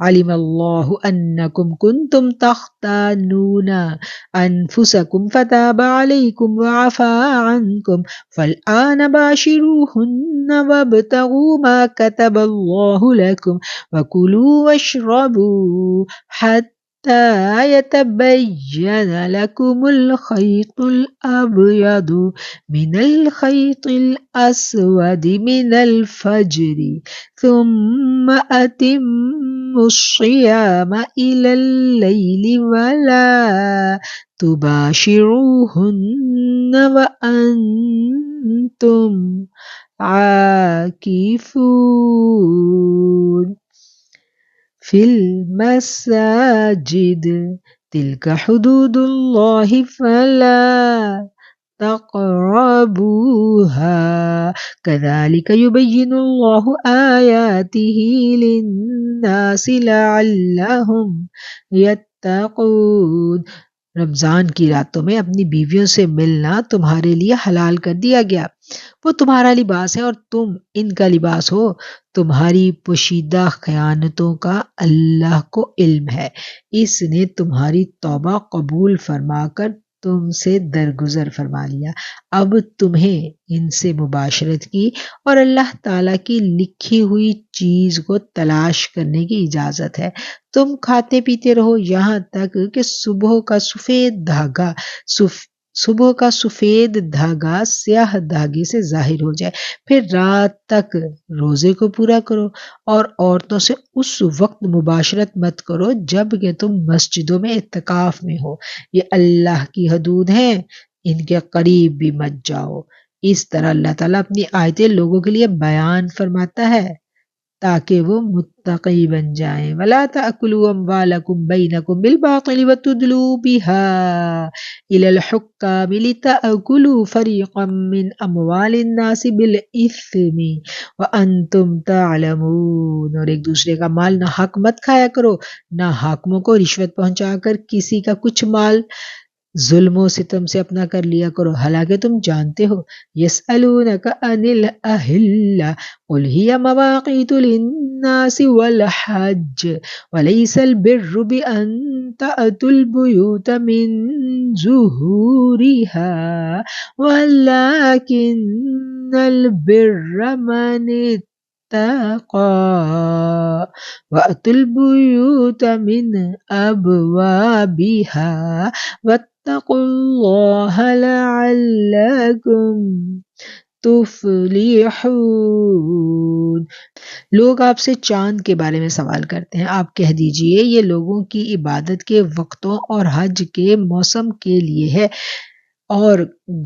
علم اللہ انکم کنتم تختانون انفسکم فتاب علیکم وعفا عنکم فالآن باشروہن وابتغوا ما كتب اللہ لکم وکلوا واشربوا حتی يتبين لكم الخيط الأبيض من الخيط الأسود من الفجر ثم أتموا الصيام إلى الليل ولا تباشروهن وأنتم عاكفون في المساجد تلك حدود الله فلا تقربوها كذلك يبين الله آياته للناس لعلهم يتقون۔ رمضان کی راتوں میں اپنی بیویوں سے ملنا تمہارے لیے حلال کر دیا گیا، وہ تمہارا لباس ہے اور تم ان کا لباس ہو، تمہاری پوشیدہ خیانتوں کا اللہ کو علم ہے، اس نے تمہاری توبہ قبول فرما کر تم سے درگزر فرما لیا، اب تمہیں ان سے مباشرت کی اور اللہ تعالیٰ کی لکھی ہوئی چیز کو تلاش کرنے کی اجازت ہے، تم کھاتے پیتے رہو یہاں تک کہ صبح کا سفید دھاگا سیاہ دھاگے سے ظاہر ہو جائے، پھر رات تک روزے کو پورا کرو اور عورتوں سے اس وقت مباشرت مت کرو جب کہ تم مسجدوں میں اعتکاف میں ہو، یہ اللہ کی حدود ہیں، ان کے قریب بھی مت جاؤ۔ اس طرح اللہ تعالیٰ اپنی آیتیں لوگوں کے لیے بیان فرماتا ہے تاکہ وہ متقی بن جائیں۔ وَلَا تَأْكُلُوا أَمْوَالَكُمْ بَيْنَكُمْ بِالْبَاطِلِ وَتُدْلُوا بِهَا إِلَى الْحُكَّامِ لِتَأْكُلُوا فَرِيقًا مِّنْ أَمْوَالِ النَّاسِ بِالْإِثْمِ وَأَنْتُمْ تَعْلَمُونَ، اور ایک دوسرے کا مال نہ حق مت کھایا کرو، نہ حاکموں کو رشوت پہنچا کر کسی کا کچھ مال ظلم و ستم سے اپنا کر لیا کرو، حالانکہ تم جانتے ہو۔ یسألونک عن الأہلة قل هي مواقیت للناس والحج وليس البر بأن تأتوا البيوت من ظهورها ولكن البر من اتقى وأتوا البيوت من أبوابها واتقوا اللہ لعلکم تفلحون۔ لوگ آپ سے چاند کے بارے میں سوال کرتے ہیں، آپ کہہ دیجئے یہ لوگوں کی عبادت کے وقتوں اور حج کے موسم کے لیے ہے، اور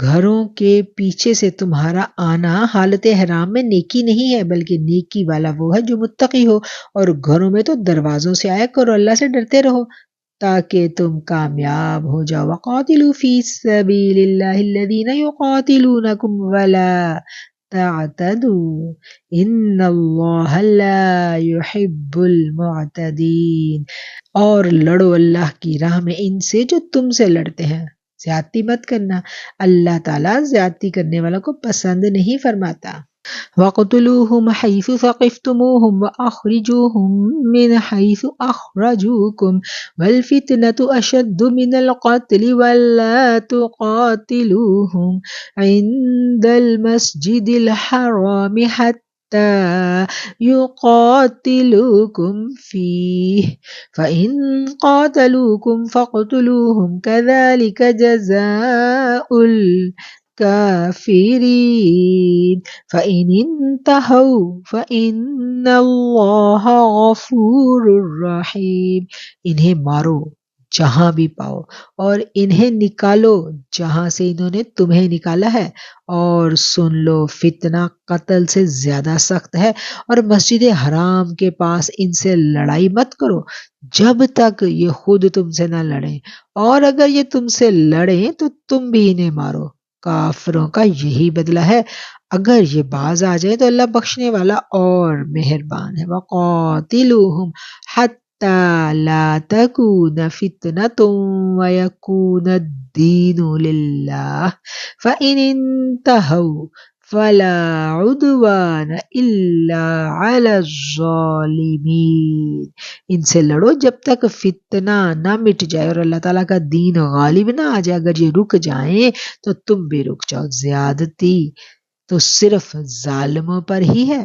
گھروں کے پیچھے سے تمہارا آنا حالت احرام میں نیکی نہیں ہے، بلکہ نیکی والا وہ ہے جو متقی ہو، اور گھروں میں تو دروازوں سے آیا کرو، اللہ سے ڈرتے رہو تاکہ تم کامیاب ہو جاؤ۔ وَقَاتِلُوا فِي سَبِيلِ اللَّهِ الَّذِينَ يُقَاتِلُونَكُمْ وَلَا تَعْتَدُوا إِنَّ اللَّهَ لَا يُحِبُّ الْمُعْتَدِينَ، اور لڑو اللہ کی راہ میں ان سے جو تم سے لڑتے ہیں، زیادتی مت کرنا، اللہ تعالیٰ زیادتی کرنے والوں کو پسند نہیں فرماتا۔ وَاقْتُلُوهُمْ حَيْثُ ثَقِفْتُمُوهُمْ وَأَخْرِجُوهُمْ مِنْ حَيْثُ أَخْرَجُوكُمْ وَالْفِتْنَةُ أَشَدُّ مِنَ الْقَتْلِ وَلَا تُقَاتِلُوهُمْ عِندَ الْمَسْجِدِ الْحَرَامِ حَتَّى يُقَاتِلُوكُمْ فِيهِ فَإِنْ قَاتَلُوكُمْ فَاقْتُلُوهُمْ كَذَلِكَ جَزَاءُ الْكَافِرِينَ فَإِنِ انتهوا فَإِنَّ اللَّهَ غَفُورٌ رَحِيمٌ۔ انہیں مارو جہاں بھی پاؤ اور انہیں نکالو جہاں سے انہوں نے تمہیں نکالا ہے، اور سن لو فتنہ قتل سے زیادہ سخت ہے، اور مسجد حرام کے پاس ان سے لڑائی مت کرو جب تک یہ خود تم سے نہ لڑیں، اور اگر یہ تم سے لڑیں تو تم بھی انہیں مارو۔ کافروں کا یہی بدلہ ہے، اگر یہ باز آ جائے تو اللہ بخشنے والا اور مہربان ہے۔ وَقَاتِلُوهُمْ حَتَّى لَا تَكُونَ فِتْنَةٌ وَيَكُونَ الدِّينُ لِلَّهِ فَإِنِ انتهوا فَلَا عُدْوَانَ إِلَّا عَلَى الظَّالِمِينَ۔ ان سے لڑو جب تک فتنہ نہ مٹ جائے اور اللہ تعالیٰ کا دین غالب نہ آ جائے۔ اگر یہ رک جائیں تو تم بھی رک جاؤ، زیادتی تو صرف ظالموں پر ہی ہے۔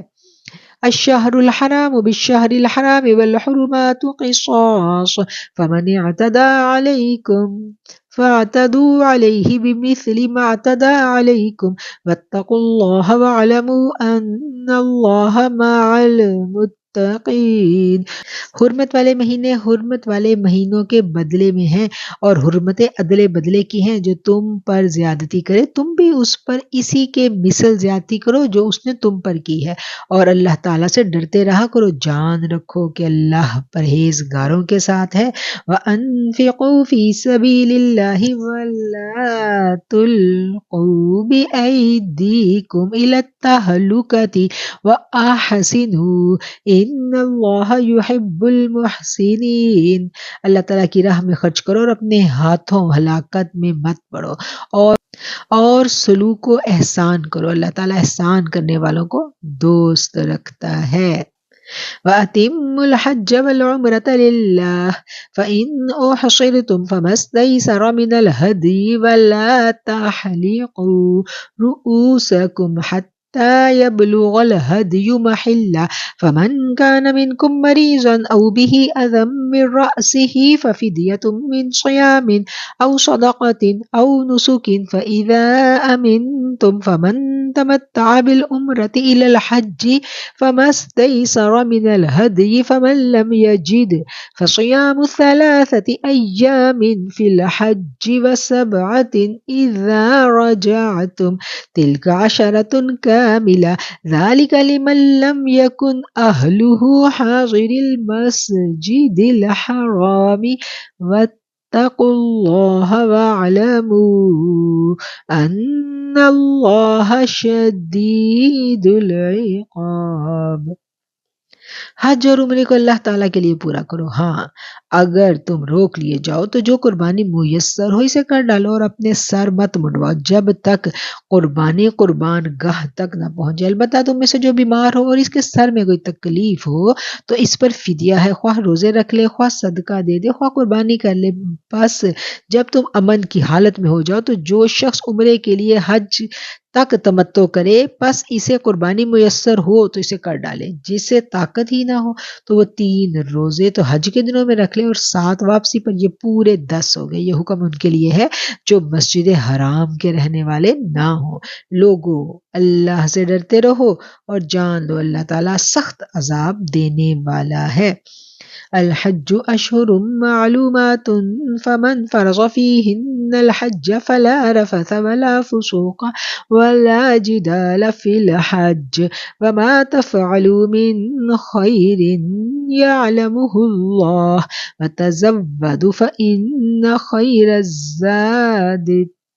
الشہر الحرام بالشہر الحرام والحرمات قصاص فمن اعتدى عليكم فاعتدوا عليه بمثل ما اعتدى عليكم واتقوا الله واعلموا ان الله مع المتقين۔ حرمت والے مہینے حرمت والے مہینوں کے بدلے میں ہیں، اور حرمتیں عدلے بدلے کی ہیں۔ جو تم پر زیادتی کرے تم بھی اس پر اسی کے مثل زیادتی کرو جو اس نے تم پر کی ہے، اور اللہ تعالیٰ سے ڈرتے رہا کرو۔ جان رکھو کہ اللہ پرہیزگاروں کے ساتھ ہے۔ وَأَنفِقُوا فِي سَبِيلِ اللَّهِ وَلَا تُلْقُوا بِأَيْدِيكُمْ إِلَى التَّهْلُكَةِ وَأَحْسِنُوا إِنَّ اللَّهَ يُحِبُّ الْمُحْسِنِينَ۔ اللہ تعالیٰ کی راہ میں خرچ کرو اور اپنے ہاتھوں ہلاکت میں مت پڑو، اور سلوک و احسان کرو، اللہ تعالیٰ احسان کرنے والوں کو دوست رکھتا ہے۔ وَأَتِمُّوا الْحَجَّ وَالْعُمْرَةَ لِلَّهِ فَإِنْ أُحْصِرْتُمْ فَمَا اسْتَيْسَرَ مِنَ الْهَدْيِ وَلَا تَحْلِقُوا رُؤُوسَكُمْ حَتَّى يَبْلُغَ الْهَدْيُ مَحِلَّهُ فَمَنْ كَانَ مِنْكُمْ مَرِيضًا أَوْ بِهِ أَذًى مِّن رَّأْسِهِ فَفِدْيَةٌ مِّنْ صِيَامٍ أَوْ صَدَقَةٍ أَوْ نُسُكٍ فَإِذَا أَمِنْتُمْ فَمَنْ تَمَتَّعَ بِالْعُمْرَةِ إِلَى الْحَجِّ فَمَا اسْتَيْسَرَ مِنَ الْهَدْيِ فَمَنْ لَمْ يَجِدْ فَصِيَامُ 3 أَيَّامٍ فِي الْحَجِّ وَسَبْعَةٍ إِذَا رَجَعْتُمْ تِلْكَ 10 كَامِلَةٌ ذَلِكَ لِمَنْ لَمْ يَكُنْ أَهْلُهُ حَاضِرِي الْمَسْجِدِ الْحَرَامِ وَاتَّقُوا اللَّهَ وَاعْلَمُوا أَنَّ اللَّهَ شَدِيدُ الْعِقَابِ۔ حج اور عمرے کو اللہ تعالیٰ کے لیے پورا کرو۔ ہاں اگر تم روک لیے جاؤ تو جو قربانی میسر ہو اسے کر ڈالو، اور اپنے سر مت منڈواؤ جب تک قربانی قربان گاہ تک نہ پہنچ جائے۔ البتہ تم میں سے جو بیمار ہو اور اس کے سر میں کوئی تکلیف ہو تو اس پر فدیہ ہے، خواہ روزے رکھ لے، خواہ صدقہ دے دے، خواہ قربانی کر لے۔ بس جب تم امن کی حالت میں ہو جاؤ تو جو شخص عمرے کے لیے حج تک تمتع کرے پس اسے قربانی میسر ہو تو اسے کر ڈالے، جسے طاقت ہی نہ ہو تو وہ 3 روزے تو حج کے دنوں میں رکھ لے اور 7 واپسی پر، یہ پورے 10 ہو گئے۔ یہ حکم ان کے لیے ہے جو مسجد حرام کے رہنے والے نہ ہوں۔ لوگو اللہ سے ڈرتے رہو اور جان لو اللہ تعالیٰ سخت عذاب دینے والا ہے۔ الحج اشہر معلومات فمن فرض فیہن الحج فلا رفث ولا فسوق ولا جدال فی الحج وما تفعلوا من خیر یعلمہ اللہ وتزودوا فإن خیر الزاد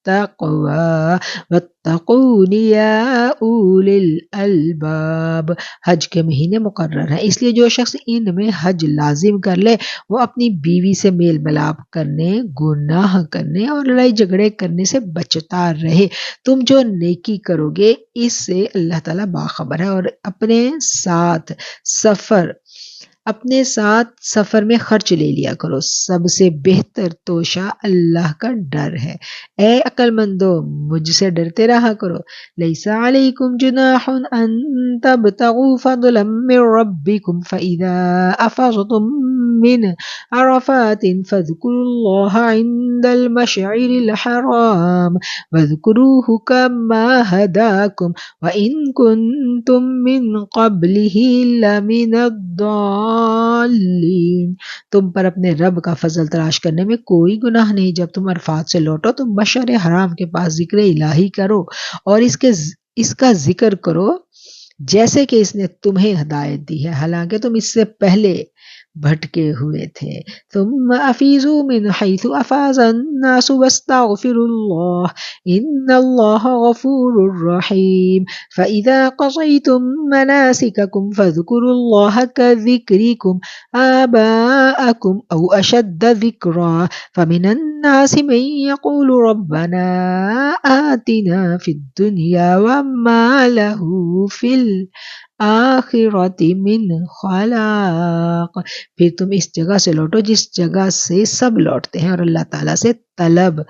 التقوى واتقون یا اولی الالباب۔ حج کے مہینے مقرر ہیں، اس لیے جو شخص ان میں حج لازم کر لے وہ اپنی بیوی سے میل ملاپ کرنے، گناہ کرنے اور لڑائی جھگڑے کرنے سے بچتا رہے۔ تم جو نیکی کرو گے اس سے اللہ تعالیٰ باخبر ہے۔ اور اپنے ساتھ سفر میں خرچ لے لیا کرو، سب سے بہتر توشہ اللہ کا ڈر ہے۔ اے عقل مندو، مجھ سے ڈرتے رہا کرو۔ لیس علیکم جناح ان تبتغوا فضلا من ربکم فاذا افضتم من عرفات فاذکروا اللہ عند المشعر الحرام واذکروه كما هداکم وان کنتم من قبله لمن الضالین۔ تم پر اپنے رب کا فضل تلاش کرنے میں کوئی گناہ نہیں۔ جب تم عرفات سے لوٹو تو مشعر حرام کے پاس ذکر الہی کرو اور اس کا ذکر کرو جیسے کہ اس نے تمہیں ہدایت دی ہے، حالانکہ تم اس سے پہلے بھٹکے ہوئے تھے۔ ثم افیضوا من حیث افاض الناس واستغفروا اللہ ان اللہ غفور رحیم۔ فاذا قضیتم مناسککم فاذکروا اللہ کذکرکم آباءکم او اشد ذکرا فمن الناس من یقول ربنا آتنا فی الدنیا وما له فی آخرت من خلاق۔ پھر تم اس جگہ سے لوٹو جس جگہ سے سب لوٹتے ہیں اور اللہ تعالیٰ سے طلب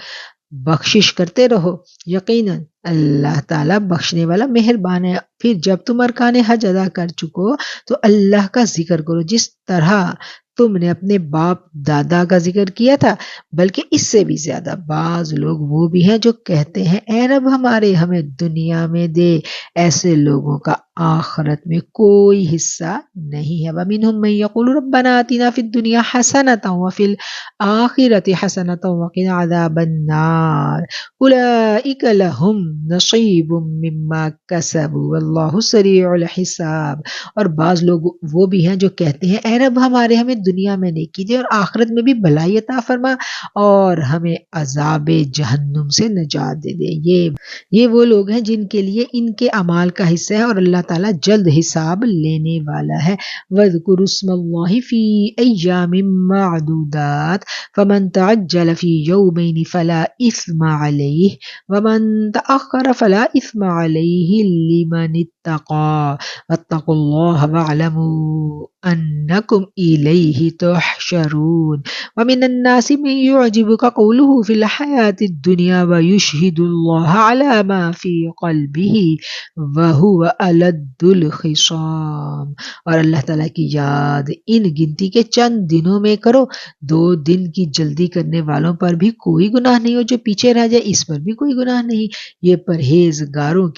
بخشش کرتے رہو، یقیناً اللہ تعالیٰ بخشنے والا مہربان ہے۔ پھر جب تم ارکان حج ادا کر چکو تو اللہ کا ذکر کرو جس طرح تم نے اپنے باپ دادا کا ذکر کیا تھا، بلکہ اس سے بھی زیادہ۔ بعض لوگ وہ بھی ہیں جو کہتے ہیں اے رب ہمارے ہمیں دنیا میں دے، ایسے لوگوں کا آخرت میں کوئی حصہ نہیں ہے۔ وَمِنْهُمْ مَنْ يَقُولُ رَبَّنَا آتِنَا فِي الدُّنْيَا حَسَنَةً وَفِي الْآخِرَةِ حَسَنَةً وَقِنَا عَذَابَ النَّارِ أُولَئِكَ لَهُمْ نَصِيبٌ مِّمَّا كَسَبُوا وَاللَّهُ سَرِيعُ الْحِسَابِ۔ اور بعض لوگ وہ بھی ہیں جو کہتے ہیں اے رب ہمارے ہمیں دنیا میں نیکی دے اور آخرت میں بھی بھلائی عطا فرما اور ہمیں عذاب جہنم سے نجات دے دے۔ یہ وہ لوگ ہیں جن کے لیے ان کے اعمال کا حصہ ہے اور اللہ تعالیٰ جلد حساب لینے والا ہے۔ وَاذْكُرُوا اسْمَ اللَّهِ فِي أَيَّامٍ مَّعْدُودَاتٍ فَمَن تَعَجَّلَ فِي يَوْمَيْنِ فَلَا إِثْمَ عَلَيْهِ وَمَن تَأَخَّرَ فَلَا إِثْمَ عَلَيْهِ لِمَنِ اتَّقَىٰ وَاتَّقُوا اللَّهَ وَاعْلَمُوا أَنَّكُمْ إِلَيْهِ تُحْشَرُونَ۔ وَمِنَ النَّاسِ مَن يُعْجِبُكَ قَوْلُهُ فِي الْحَيَاةِ الدُّنْيَا وَيُشْهِدُ اللَّهَ عَلَىٰ مَا فِي قَلْبِهِ وَهُوَ أَلَدُّ الْخِصَامِ۔ اور اللہ تعالیٰ کی یاد ان گنتی کے چند دنوں میں کرو، 2 دن کی جلدی کرنے والوں پر بھی کوئی گناہ نہیں اور جو پیچھے رہ جائے اس پر بھی کوئی گناہ نہیں۔ یہ پرہیزگاروں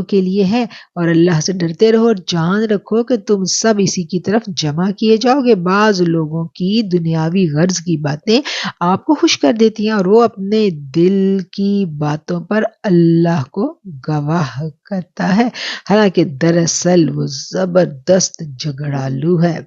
کے لیے ہے اور اللہ سے ڈرتے رہو اور جان رکھو کہ تم سب اسی کی طرف جمع کیے جاؤ گے۔ بعض لوگوں کی دنیاوی غرض کی باتیں آپ کو خوش کر دیتی ہیں اور وہ اپنے دل کی باتوں پر اللہ کو گواہ کرتا ہے، حالانکہ دراصل وہ زبردست جھگڑالو ہے۔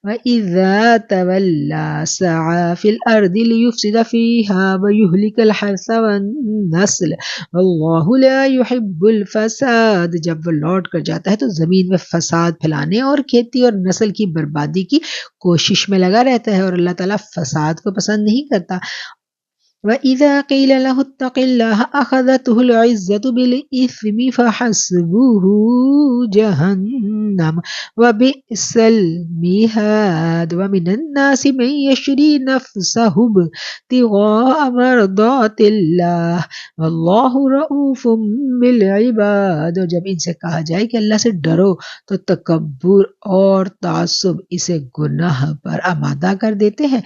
وَإِذَا تَوَلَّى سَعَىٰ فِي الْأَرْضِ لِيُفْسِدَ فِيهَا وَيُهْلِكَ الْحَرْثَ وَالنَّسْلَ وَاللَّهُ لَا يُحِبُّ الْفَسَادَ۔ جب وہ لوٹ کر جاتا ہے تو زمین میں فساد پھیلانے اور کھیتی اور نسل کی بربادی کی کوشش میں لگا رہتا ہے اور اللہ تعالیٰ فساد کو پسند نہیں کرتا۔ وَإِذَا قِيلَ لَهُ اتَّقِ اللَّهَ أَخَذَتْهُ الْعِزَّةُ بِالْإِثْمِ فَحَسْبُهُ جَهَنَّمُ وَبِئْسَ الْمِهَادُ۔ وَمِنَ النَّاسِ مَن يَشْرِي نَفْسَهُ ابْتِغَاءَ مَرْضَاتِ اللَّهِ وَاللَّهُ رَءُوفٌ بِالْعِبَادِ۔ اور جب ان سے کہا جائے کہ اللہ سے ڈرو تو تکبر اور تعصب اسے گناہ پر آمادہ کر دیتے ہیں۔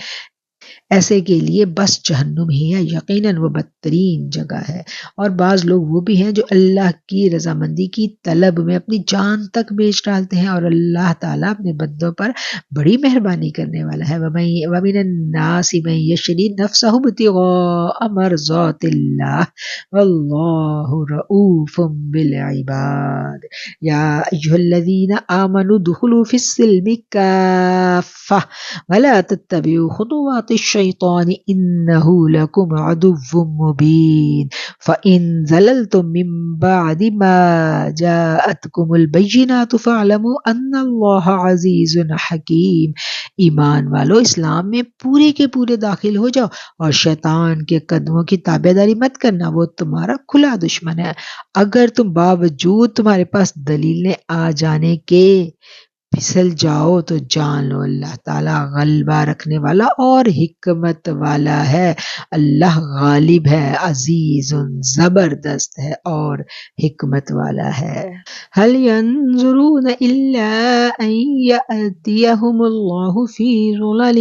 ایسے کے لیے بس جہنم ہی ہے، یقیناً وہ بدترین جگہ ہے۔ اور بعض لوگ وہ بھی ہیں جو اللہ کی رضامندی کی طلب میں اپنی جان تک بیچ ڈالتے ہیں اور اللہ تعالیٰ اپنے بندوں پر بڑی مہربانی کرنے والا ہے۔ وَمِنَ النَّاسِ مَن يَشْرِي نَفْسَهُ ابْتِغَاءَ مَرْضَاتِ اللَّهِ وَاللَّهُ رَءُوفٌ بِالْعِبَادِ۔ يَا أَيُّهَا الَّذِينَ آمَنُوا ادْخُلُوا فِي السِّلْمِ كَافَّةً وَلَا تَتَّبِعُوا خُطُوَاتِ الشیطان انہ لکم عدو مبین فإن زللتم من بعد ما جاءتکم البینات فاعلموا ان اللہ عزیز حکیم۔ ایمان والو اسلام میں پورے کے پورے داخل ہو جاؤ اور شیطان کے قدموں کی تابعداری مت کرنا، وہ تمہارا کھلا دشمن ہے۔ اگر تم باوجود تمہارے پاس دلیلیں آ جانے کے پھسل جاؤ تو جان لو اللہ تعالیٰ غلبہ رکھنے والا اور حکمت والا ہے۔ اللہ غالب ہے، عزیز زبردست ہے اور حکمت والا ہے۔ هل ينظرون إلا أن يأتيهم الله في ظلل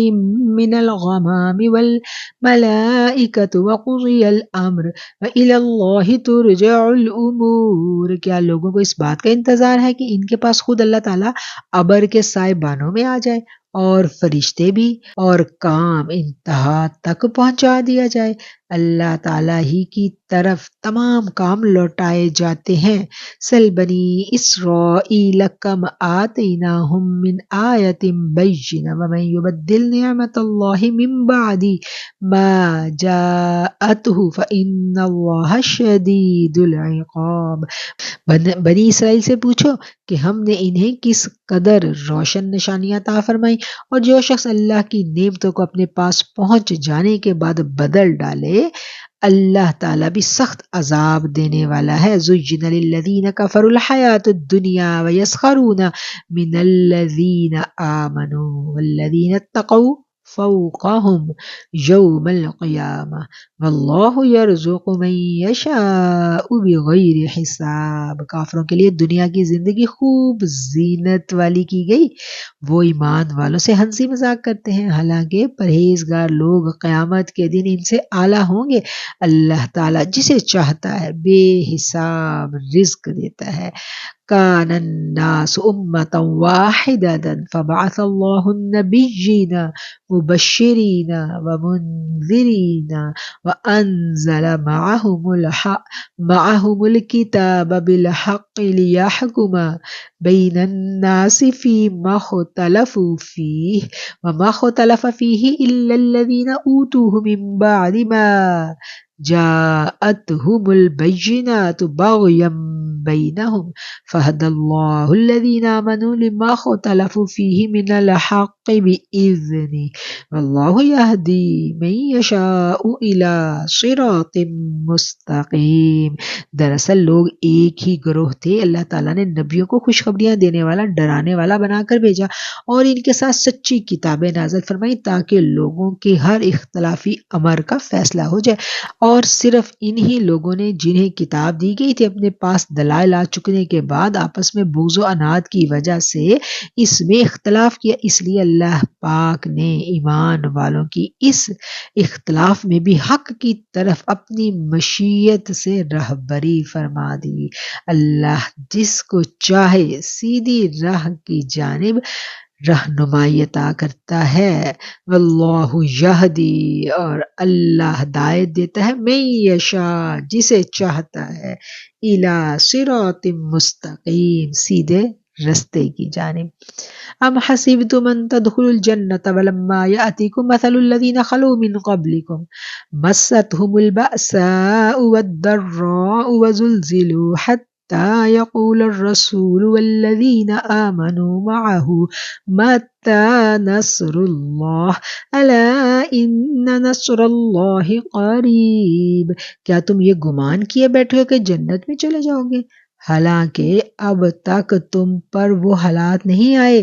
من الغمام والملائكة وقضي الأمر وإلى الله ترجع الأمور۔ کیا لوگوں کو اس بات کا انتظار ہے کہ ان کے پاس خود اللہ تعالیٰ ابر کے سائے بانوں میں آ جائے اور فرشتے بھی اور کام انتہا تک پہنچا دیا جائے؟ اللہ تعالیٰ ہی کی طرف تمام کام لوٹائے جاتے ہیں۔ سل بنی اسرائیل کم آتیناہم من آیت بینہ ومن یبدل نعمت اللہ من بعد ما جاءتہ فإن اللہ شدید العقاب۔ بنی اسرائیل سے پوچھو کہ ہم نے انہیں کس قدر روشن نشانیاں عطا فرمائیں، اور جو شخص اللہ کی نعمتوں کو اپنے پاس پہنچ جانے کے بعد بدل ڈالے اللہ تعالیٰ بھی سخت عذاب دینے والا ہے۔ زُيِّنَ لِلَّذِينَ كَفَرُوا الْحَيَاةُ الدُّنْيَا وَيَسْخَرُونَ مِنَ الَّذِينَ آمَنُوا وَالَّذِينَ اتَّقَوْا فوقهم یوم القیامہ واللہ یرزق من یشاء بغیر حساب۔ کافروں کے لیے دنیا کی زندگی خوب زینت والی کی گئی، وہ ایمان والوں سے ہنسی مذاق کرتے ہیں، حالانکہ پرہیزگار لوگ قیامت کے دن ان سے اعلیٰ ہوں گے۔ اللہ تعالیٰ جسے چاہتا ہے بے حساب رزق دیتا ہے۔ کان الناس امة واحدة فبعث الله النبيين مبشرين ومنذرين وأنزل معهم الكتاب بالحق ليحكم بين الناس فيما اختلفوا فيه وما اختلف فيه إلا الذين أوتوه من بعد ما جاءتهم البينات بغيا بينهم فهدى الله الذين آمنوا لما اختلفوا فيه من الحق بإذنه والله يهدي من يشاء إلى صراط مستقيم۔ دراصل لوگ ایک ہی گروہ تھے، اللہ تعالیٰ نے نبیوں کو خوشخبریاں دینے والا ڈرانے والا بنا کر بھیجا اور ان کے ساتھ سچی کتابیں نازل فرمائی تاکہ لوگوں کے ہر اختلافی امر کا فیصلہ ہو جائے، اور صرف انہی لوگوں نے جنہیں کتاب دی گئی تھی اپنے پاس دلائل آ چکنے کے بعد آپس میں بغض و عناد کی وجہ سے اس میں اختلاف کیا، اس لیے اللہ پاک نے ایمان والوں کی اس اختلاف میں بھی حق کی طرف اپنی مشیت سے رہبری فرما دی۔ اللہ جس کو چاہے سیدھی راہ کی جانب رہنمائی عطا کرتا ہے۔ واللہ یہدی، اور اللہ ہدایت دیتا ہے، من یشاء جسے چاہتا ہے، الی صراط مستقیم سیدھے رستے کی جانب۔ ام حسبتم ان تدخلوا الجنة ولما يأتكم مثل الذين خلوا من قبلكم مستهم البأساء والضراء وزلزلوا حتى يقول الرسول والذين آمنوا معه متى نصر الله ألا إن نصر الله قريب۔ کیا تم یہ گمان کیے بیٹھے ہو کہ جنت میں چلے جاؤ گے، حالانکہ اب تک تم پر وہ حالات نہیں آئے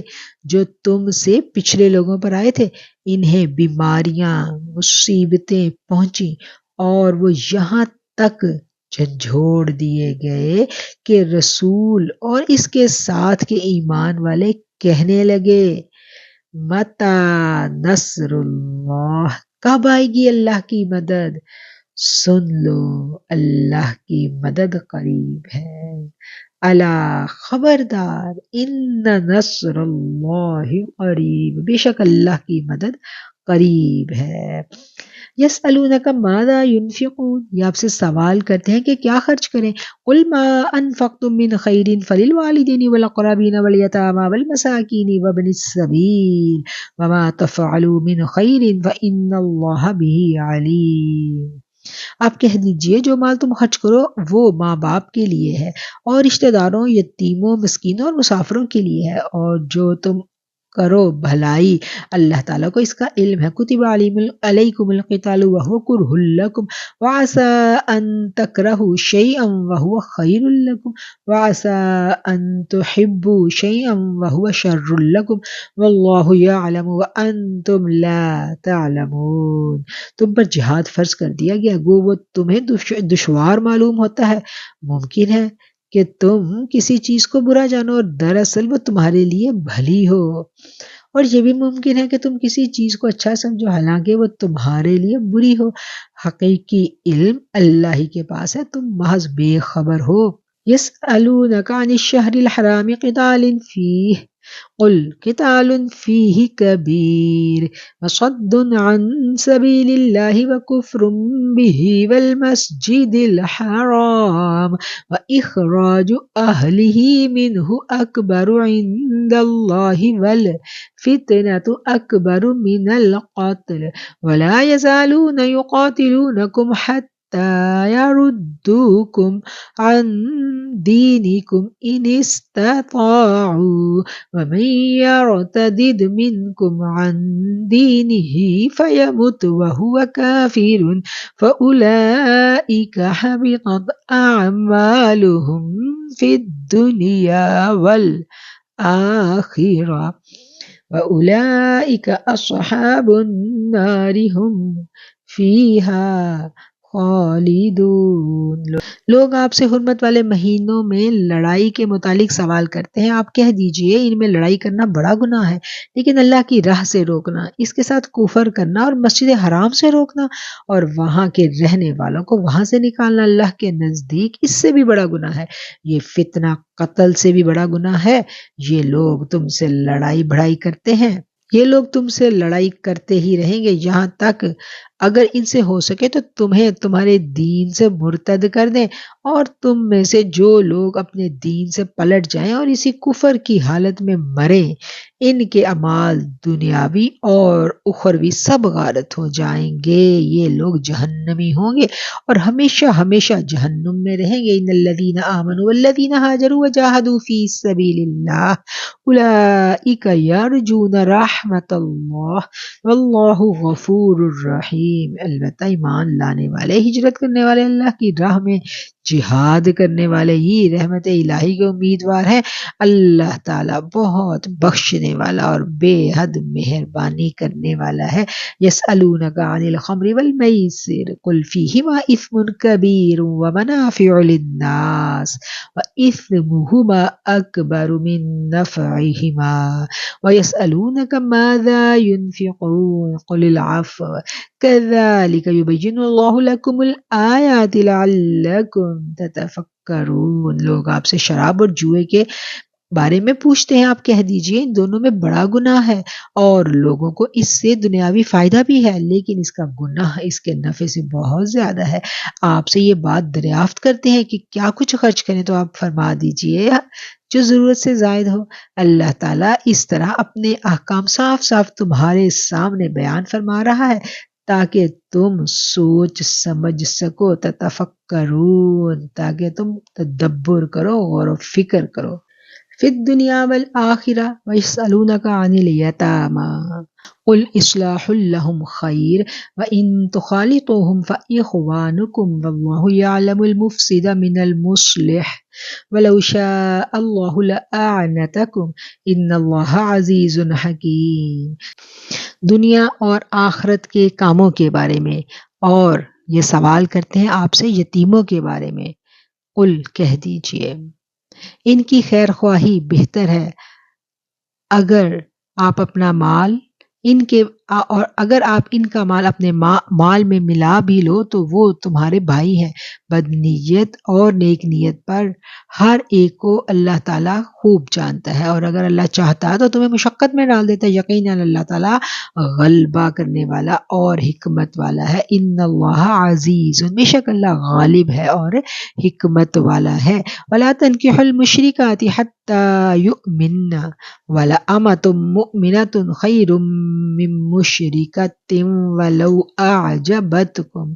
جو تم سے پچھلے لوگوں پر آئے تھے۔ انہیں بیماریاں مصیبتیں پہنچی اور وہ یہاں تک جھنجھوڑ دیے گئے کہ رسول اور اس کے ساتھ کے ایمان والے کہنے لگے متی نصر اللہ، کب آئے گی اللہ کی مدد؟ سن لو اللہ کی مدد قریب ہے۔ الا خبردار، ان نصر اللہ قریب، بے شک اللہ کی مدد قریب ہے۔ یسألونک ماذا ينفقون، یہ آپ سے سوال کرتے ہیں کہ کیا خرچ کریں۔ قل ما انفقتم من خیر فللوالدین والاقربین والیتامی والمساکین وابن السبیل وما تفعلوا من خیر فإن اللہ بہ علیم۔ آپ کہہ دیجئے جو مال تم خرچ کرو وہ ماں باپ کے لیے ہے اور رشتہ داروں، یتیموں، مسکینوں اور مسافروں کے لیے ہے، اور جو تم کرو بھلائی اللہ تعالیٰ کو اس کا علم ہے۔ کتب علیکم القتال وهو کرہ لکم وعسى ان تکرہوا شیئا وهو خیر لکم وعسى ان تحبوا شیئا وهو شر لکم واللہ یعلم وانتم لا تعلمون۔ تم پر جہاد فرض کر دیا گیا گو وہ تمہیں دشوار معلوم ہوتا ہے، ممکن ہے کہ تم کسی چیز کو برا جانو اور دراصل وہ تمہارے لیے بھلی ہو، اور یہ بھی ممکن ہے کہ تم کسی چیز کو اچھا سمجھو حالانکہ وہ تمہارے لیے بری ہو۔ حقیقی علم اللہ ہی کے پاس ہے، تم محض بے خبر ہو۔ یسألونک عن الشہر الحرام قتال فیہ قل قتال فیہ کبیر وصد عن سبیل اللہ وکفر بہ والمسجد الحرام وإخراج أهله منه أكبر عند الله والفتنة أكبر من القتل ولا يزالون يقاتلونكم حتى يردوكم عن دينكم إن استطاعوا ومن يرتد منكم عن دينه فيمت وهو كافر فأولئك حبطت أعمالهم في الدنيا والآخرة وأولئك أصحاب النار هم فيها خالدون۔ لوگ آپ سے حرمت والے مہینوں میں لڑائی کے متعلق سوال کرتے ہیں، آپ کہہ دیجئے ان میں لڑائی کرنا بڑا گناہ ہے، لیکن اللہ کی راہ سے روکنا، اس کے ساتھ کفر کرنا اور مسجد حرام سے روکنا اور وہاں کے رہنے والوں کو وہاں سے نکالنا اللہ کے نزدیک اس سے بھی بڑا گناہ ہے۔ یہ فتنہ قتل سے بھی بڑا گناہ ہے۔ یہ لوگ تم سے لڑائی بڑھائی کرتے ہیں، یہ لوگ تم سے لڑائی کرتے ہی رہیں گے یہاں تک اگر ان سے ہو سکے تو تمہیں تمہارے دین سے مرتد کر دیں، اور تم میں سے جو لوگ اپنے دین سے پلٹ جائیں اور اسی کفر کی حالت میں مریں، ان کے اعمال دنیاوی اور اخروی سب غارت ہو جائیں گے، یہ لوگ جہنمی ہوں گے اور ہمیشہ ہمیشہ جہنم میں رہیں گے۔ ان الذین آمنوا والذین ہاجروا وجاہدوا فی سبیل اللہ اولئک یرجون رحمت اللہ واللہ غفور الرحیم۔ البتہ ایمان لانے والے، ہجرت کرنے والے، اللہ کی راہ میں جہاد کرنے والے ہی رحمت الہی کے امیدوار ہیں۔ اللہ تعالیٰ بہت بخشنے والا اور بے حد مہربانی کرنے والا ہے۔ یسألونک عن الخمر والمیسر قل فیہما اثم کبیر ومنافع للناس واثمہما اکبر من نفعہما ویسألونک ماذا ينفقون قل العفو كذلك يبين الله لكم الآيات لعلكم تتفکرون۔ لوگ آپ سے شراب اور جوئے کے بارے میں پوچھتے ہیں، آپ کہہ دیجئے ان دونوں میں بڑا گناہ ہے اور لوگوں کو اس سے دنیاوی فائدہ بھی ہے، لیکن اس کا گناہ اس کے نفع سے بہت زیادہ ہے۔ آپ سے یہ بات دریافت کرتے ہیں کہ کیا کچھ خرچ کریں، تو آپ فرما دیجئے جو ضرورت سے زائد ہو۔ اللہ تعالیٰ اس طرح اپنے احکام صاف صاف تمہارے سامنے بیان فرما رہا ہے تاکہ تم سوچ سمجھ سکو، تتفکرون، تاکہ تم تدبر کرو، غور و فکر کرو۔ فی الدنیا والآخرہ ویسألونک عن الیتامی قل اصلاح لهم خیر وان تخالطوهم فاخوانکم واللہ یعلم المفسد من المصلح ولو شاء اللہ لأعنتکم ان اللہ عزیز حکیم۔ دنیا اور آخرت کے کاموں کے بارے میں، اور یہ سوال کرتے ہیں آپ سے یتیموں کے بارے میں۔ قل کہہ دیجئے ان کی خیر خواہی بہتر ہے اگر آپ اپنا مال ان کے اور اگر آپ ان کا مال اپنے مال میں ملا بھی لو تو وہ تمہارے بھائی ہیں۔ بدنیت اور نیک نیت پر ہر ایک کو اللہ تعالیٰ خوب جانتا ہے، اور اگر اللہ چاہتا تو تمہیں مشقت میں ڈال دیتا ہے۔ یقیناً اللہ تعالیٰ غلبہ کرنے والا اور حکمت والا ہے۔ ان اللہ عزیز، بے شک اللہ غالب ہے اور حکمت والا ہے۔ ولا تنکحوا المشرکات حتی یؤمنن ولأمة مؤمنة خیر من مشرکۃ ولو اعجبتکم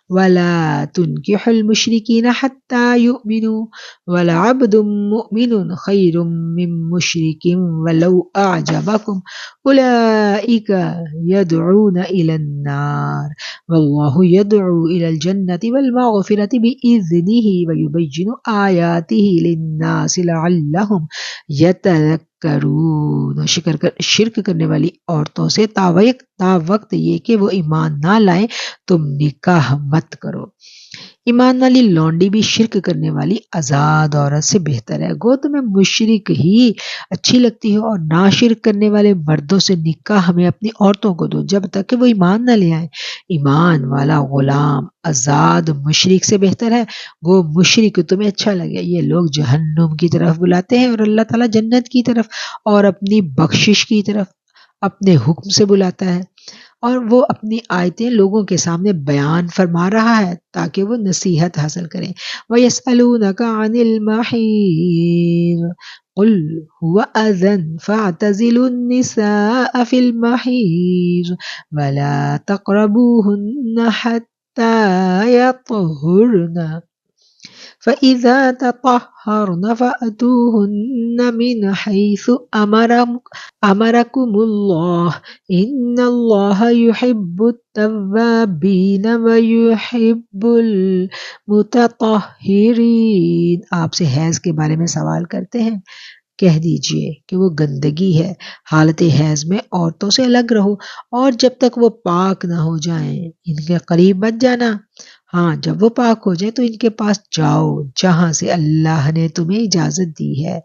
ولا تنکحوا المشرکین حتی یؤمنوا ولعبد مؤمن خیر من مشرک ولو اعجبکم اولئک يدعون إلى النار والله يدعو إلى الجنة والمغفرة بإذنه ويبين آياته للناس لعلهم يتذكرون۔ شرک کرنے والی عورتوں سے تا وقت یہ کہ وہ ایمان نہ لائیں تم نکاح مت کرو۔ ایمان والی لونڈی بھی شرک کرنے والی آزاد عورت سے بہتر ہے۔ گو تمہیں مشرک ہی اچھی لگتی ہو، اور نہ شرک کرنے والے مردوں سے نکاح ہمیں اپنی عورتوں کو دو جب تک کہ وہ ایمان نہ لے آئیں۔ ایمان والا غلام آزاد مشرک سے بہتر ہے۔ گو مشرک تمہیں اچھا لگے۔ یہ لوگ جہنم کی طرف بلاتے ہیں اور اللہ تعالیٰ جنت کی طرف اور اپنی بخشش کی طرف اپنے حکم سے بلاتا ہے، اور وہ اپنی آیتیں لوگوں کے سامنے بیان فرما رہا ہے تاکہ وہ نصیحت حاصل کریں۔ وَيَسْأَلُونَكَ عَنِ الْمَحِيضِ قُلْ هُوَ أَذًى فَاعْتَزِلُوا النِّسَاءَ فِي الْمَحِيضِ وَلَا تَقْرَبُوهُنَّ حَتَّى يَطْهُرْنَ فَإِذَا تَطَهَّرْنَ فَأْتُوهُنَّ مِنْ حَيْثُ أَمَرَكُمُ اللَّهُ إِنَّ اللَّهَ يُحِبُّ التَّوَّابِينَ وَيُحِبُّ الْمُتَطَهِّرِينَ۔ آپ سے حیض کے بارے میں سوال کرتے ہیں، کہہ دیجئے کہ وہ گندگی ہے، حالت حیض میں عورتوں سے الگ رہو، اور جب تک وہ پاک نہ ہو جائیں ان کے قریب مت جانا۔ ہاں، جب وہ پاک ہو جائیں تو ان کے پاس جاؤ جہاں سے اللہ نے تمہیں اجازت دی ہے۔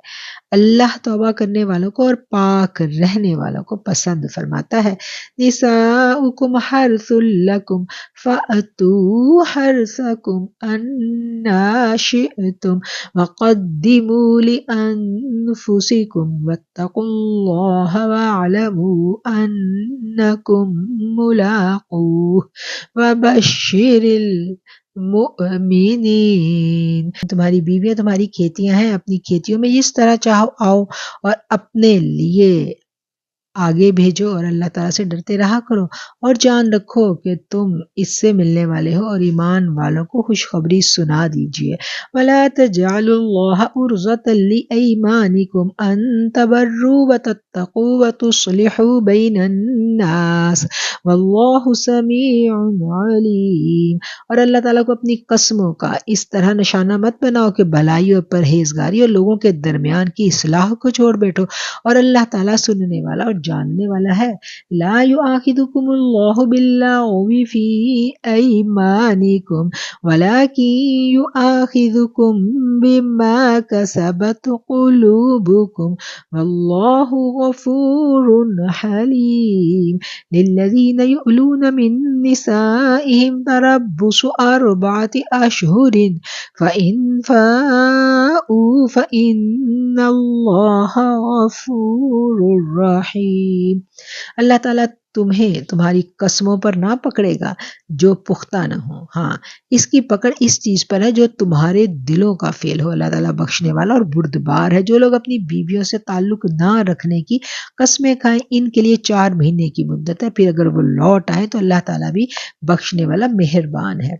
اللہ توبہ کرنے والوں کو اور پاک رہنے والوں کو پسند فرماتا ہے۔ نساؤکم حرث لکم فأتوا حرثکم انا شئتم وقدموا لأنفسکم واتقوا اللہ واعلموا انکم ملاقوہ وبشر المؤمنین۔ تمہاری بیویاں تمہاری کھیتیاں ہیں، اپنی کھیتیوں میں جس طرح چاہو آؤ اور اپنے لیے آگے بھیجو اور اللہ تعالیٰ سے ڈرتے رہا کرو، اور جان رکھو کہ تم اس سے ملنے والے ہو، اور ایمان والوں کو خوشخبری سنا دیجئے۔ وَلَا تَجْعَلُوا اللَّهَ عُرْضَةً لِأَيْمَانِكُمْ أَن تَبَرُّوا وَتَتَّقُوا وَتُصْلِحُوا بَيْنَ النَّاسِ وَاللَّهُ سَمِيعٌ عَلِيمٌ۔ اور اللہ تعالیٰ کو اپنی قسموں کا اس طرح نشانہ مت بناؤ کہ بھلائی اور پرہیزگاری اور لوگوں کے درمیان کی اصلاح کو چھوڑ بیٹھو، اور اللہ تعالیٰ سننے والا اور جاننے والا ہے۔ لا یؤاخذکم اللہ باللغو فی ایمانکم ولکن یؤاخذکم بما کسبت قلوبکم واللہ غفور حلیم۔ للذین یؤلون من نسائهم تربص 4 اشہر فإن فاءوا فإن اللہ غفور رحیم۔ اللہ تعالیٰ تمہیں تمہاری قسموں پر نہ پکڑے گا جو پختہ نہ ہو، ہاں اس کی پکڑ اس چیز پر ہے جو تمہارے دلوں کا فعل ہو۔ اللہ تعالیٰ بخشنے والا اور بردبار ہے۔ جو لوگ اپنی بیویوں سے تعلق نہ رکھنے کی قسمیں کھائیں ان کے لیے 4 مہینے کی مدت ہے، پھر اگر وہ لوٹ آئیں تو اللہ تعالیٰ بھی بخشنے والا مہربان ہے۔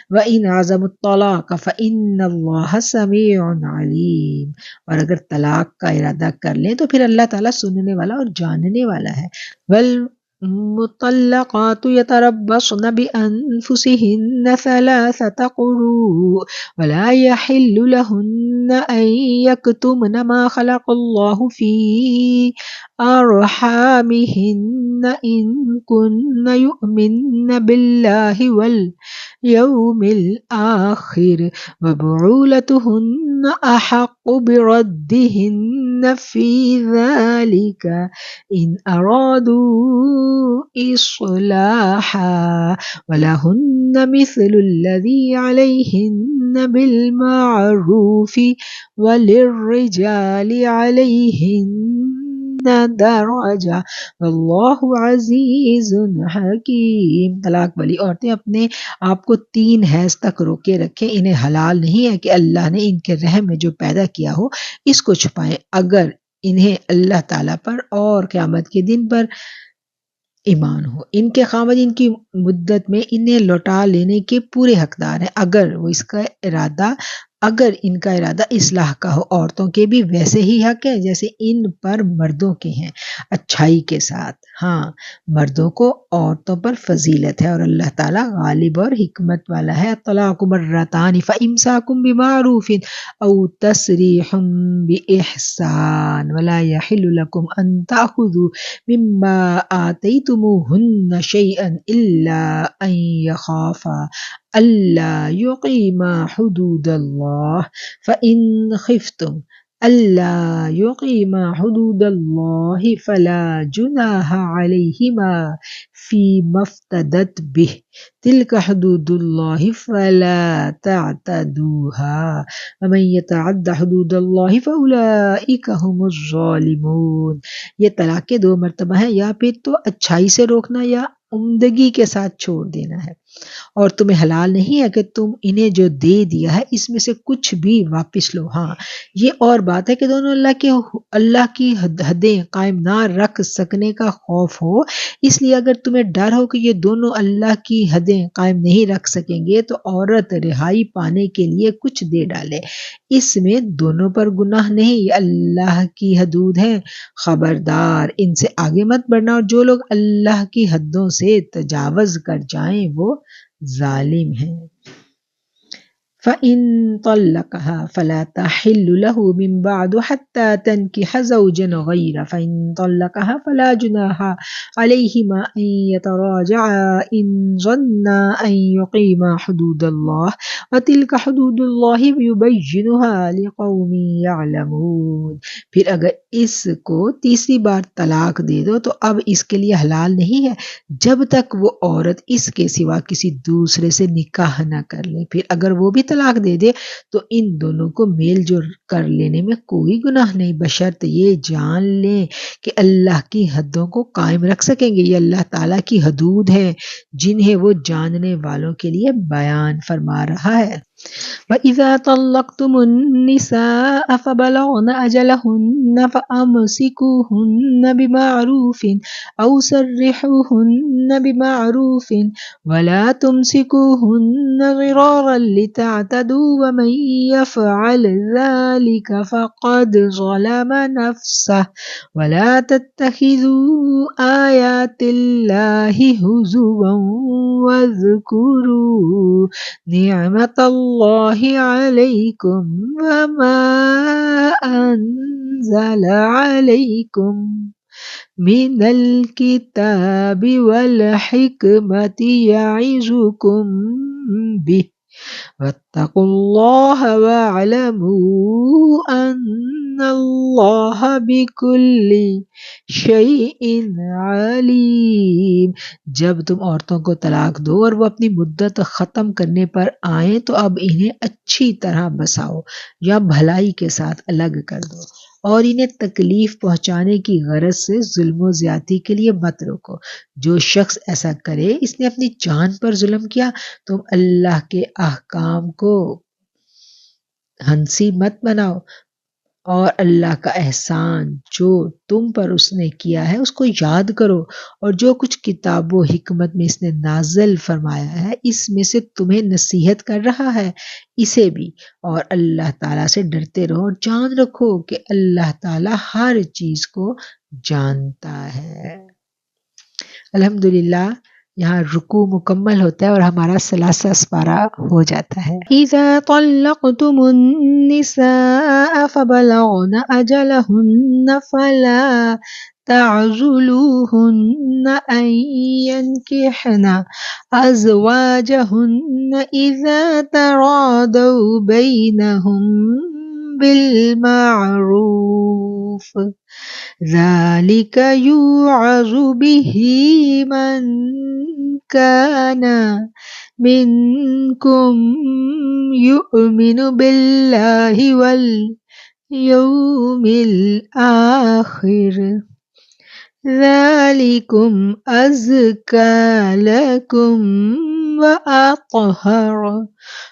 وَإِنْ عَزَمُوا الطَّلَاقَ فَإِنَّ اللَّهَ سَمِيعٌ عَلِيمٌ۔ اور اگر طلاق کا ارادہ کر لیں تو پھر اللہ تعالیٰ سننے والا اور جاننے والا ہے۔ وَالْمُطَلَّقَاتُ يَتَرَبَّصْنَ بِأَنفُسِهِنَّ 3 قُرُوءٍ وَلَا يَحِلُّ لَهُنَّ أَن يَكْتُمْنَ مَا خَلَقَ اللَّهُ فِي أَرْحَامِهِنَّ إن كن يؤمن بالله واليوم الآخر وبعولتهن أحق بردهن في ذلك إن أرادوا إصلاحا ولهن مثل الذي عليهن بالمعروف وللرجال عليهن درجة واللہ عزیز حکیم۔ طلاق والی عورتیں اپنے آپ کو 3 حیض تک روکے رکھیں، انہیں حلال نہیں ہے کہ اللہ نے ان کے رحم میں جو پیدا کیا ہو اس کو چھپائیں، اگر انہیں اللہ تعالیٰ پر اور قیامت کے دن پر ایمان ہو۔ ان کے خاوند ان کی مدت میں انہیں لوٹا لینے کے پورے حقدار ہیں اگر ان کا ارادہ اصلاح کا ہو۔ عورتوں کے بھی ویسے ہی حق ہے جیسے ان پر مردوں کے ہیں، اچھائی کے ساتھ۔ ہاں، مردوں کو عورتوں پر فضیلت ہے اور اللہ تعالیٰ غالب اور حکمت والا ہے۔ الطلاق مرتان فامساک بمعروف او تسریح باحسان ولا يحل لكم ان تاخذوا مما آتيتموهن شيئا الا ان يخافا ألا يقيما حدود الله فإن خفتم ألا يقيما حدود الله فلا جناح عليهما فيما افتدت به تلك حدود الله فلا تعتدوها ومن يتعد حدود الله فأولئك هم الظالمون۔ یہ طلاق کے 2 مرتبہ ہیں، یا پھر تو اچھائی سے روکنا یا عمدگی کے ساتھ چھوڑ دینا ہے، اور تمہیں حلال نہیں ہے کہ تم انہیں جو دے دیا ہے اس میں سے کچھ بھی واپس لو۔ ہاں، یہ اور بات ہے کہ دونوں اللہ کی حدیں قائم نہ رکھ سکنے کا خوف ہو، اس لیے اگر تمہیں ڈر ہو کہ یہ دونوں اللہ کی حدیں قائم نہیں رکھ سکیں گے تو عورت رہائی پانے کے لیے کچھ دے ڈالے، اس میں دونوں پر گناہ نہیں، یہ اللہ کی حدود ہیں۔ خبردار ان سے آگے مت بڑھنا، اور جو لوگ اللہ کی حدوں سے تجاوز کر جائیں وہ ظالم ہیں۔ فَإِن طَلَّقَهَا فَلَا تَحِلُّ لَهُ مِن بَعْدُ حَتَّى تَنكِحَ زَوْجًا غَيْرَهُ فَإِن طَلَّقَهَا فَلَا جُنَاحَ عَلَيْهِمَا أَن يَتَرَاجَعَا إِن ظَنَّا أَن يُقِيمَا حُدُودَ اللَّهِ وَتِلْكَ حُدُودُ اللَّهِ يُبَيِّنُهَا لِقَوْمٍ يَعْلَمُونَ۔ پھر اگر اس کو تیسری بار طلاق دے دو تو اب اس کے لیے حلال نہیں ہے جب تک وہ عورت اس کے سوا کسی دوسرے سے نکاح نہ کر لے، پھر اگر وہ بھی طلاق دے دے تو ان دونوں کو میل جول کر لینے میں کوئی گناہ نہیں، بشرط یہ جان لیں کہ اللہ کی حدوں کو قائم رکھ سکیں گے۔ یہ اللہ تعالیٰ کی حدود ہیں جنہیں وہ جاننے والوں کے لیے بیان فرما رہا ہے۔ وَإِذَا طَلَّقْتُمُ النِّسَاءَ فَبَلَغْنَ أَجَلَهُنَّ فَأَمْسِكُوهُنَّ بِمَعْرُوفٍ أَوْ سَرِّحُوهُنَّ بِمَعْرُوفٍ وَلَا تُمْسِكُوهُنَّ ضِرَارًا لِتَعْتَدُوا وَمَن يَفْعَلْ ذَلِكَ فَقَدْ ظَلَمَ نَفْسَهُ وَلَا تَتَّخِذُوا آيَاتِ اللَّهِ هُزُوًا وَاذْكُرُوا نعمت اللہ علیکم وما انزل علیکم من الکتاب والحکمت یعظکم بہ واتقوا اللہ واعلموا ان اللہ بکل شیء علیم۔ جب تم عورتوں کو طلاق دو اور وہ اپنی مدت ختم کرنے پر آئیں تو اب انہیں اچھی طرح بساؤ یا بھلائی کے ساتھ الگ کر دو، اور انہیں تکلیف پہنچانے کی غرض سے ظلم و زیادتی کے لیے مت روکو۔ جو شخص ایسا کرے اس نے اپنی جان پر ظلم کیا۔ تم اللہ کے احکام کو ہنسی مت بناؤ اور اللہ کا احسان جو تم پر اس نے کیا ہے اس کو یاد کرو، اور جو کچھ کتاب و حکمت میں اس نے نازل فرمایا ہے اس میں سے تمہیں نصیحت کر رہا ہے اسے بھی، اور اللہ تعالیٰ سے ڈرتے رہو اور جان رکھو کہ اللہ تعالیٰ ہر چیز کو جانتا ہے۔ الحمدللہ یہاں رکوع مکمل ہوتا ہے اور ہمارا ثلاثہ اسپارہ ہو جاتا ہے۔ اِذَا طَلَّقْتُمُ النِّسَاءَ فَبَلَغْنَ أَجَلَهُنَّ فَلَا تَعْضُلُوهُنَّ أن ينكحن أزواجهن إذا تراضوا بينهم بالمعروف ذلك يوعظ به من كان منكم يؤمن بالله واليوم الآخر ذلكم أزكى لكم وأطهر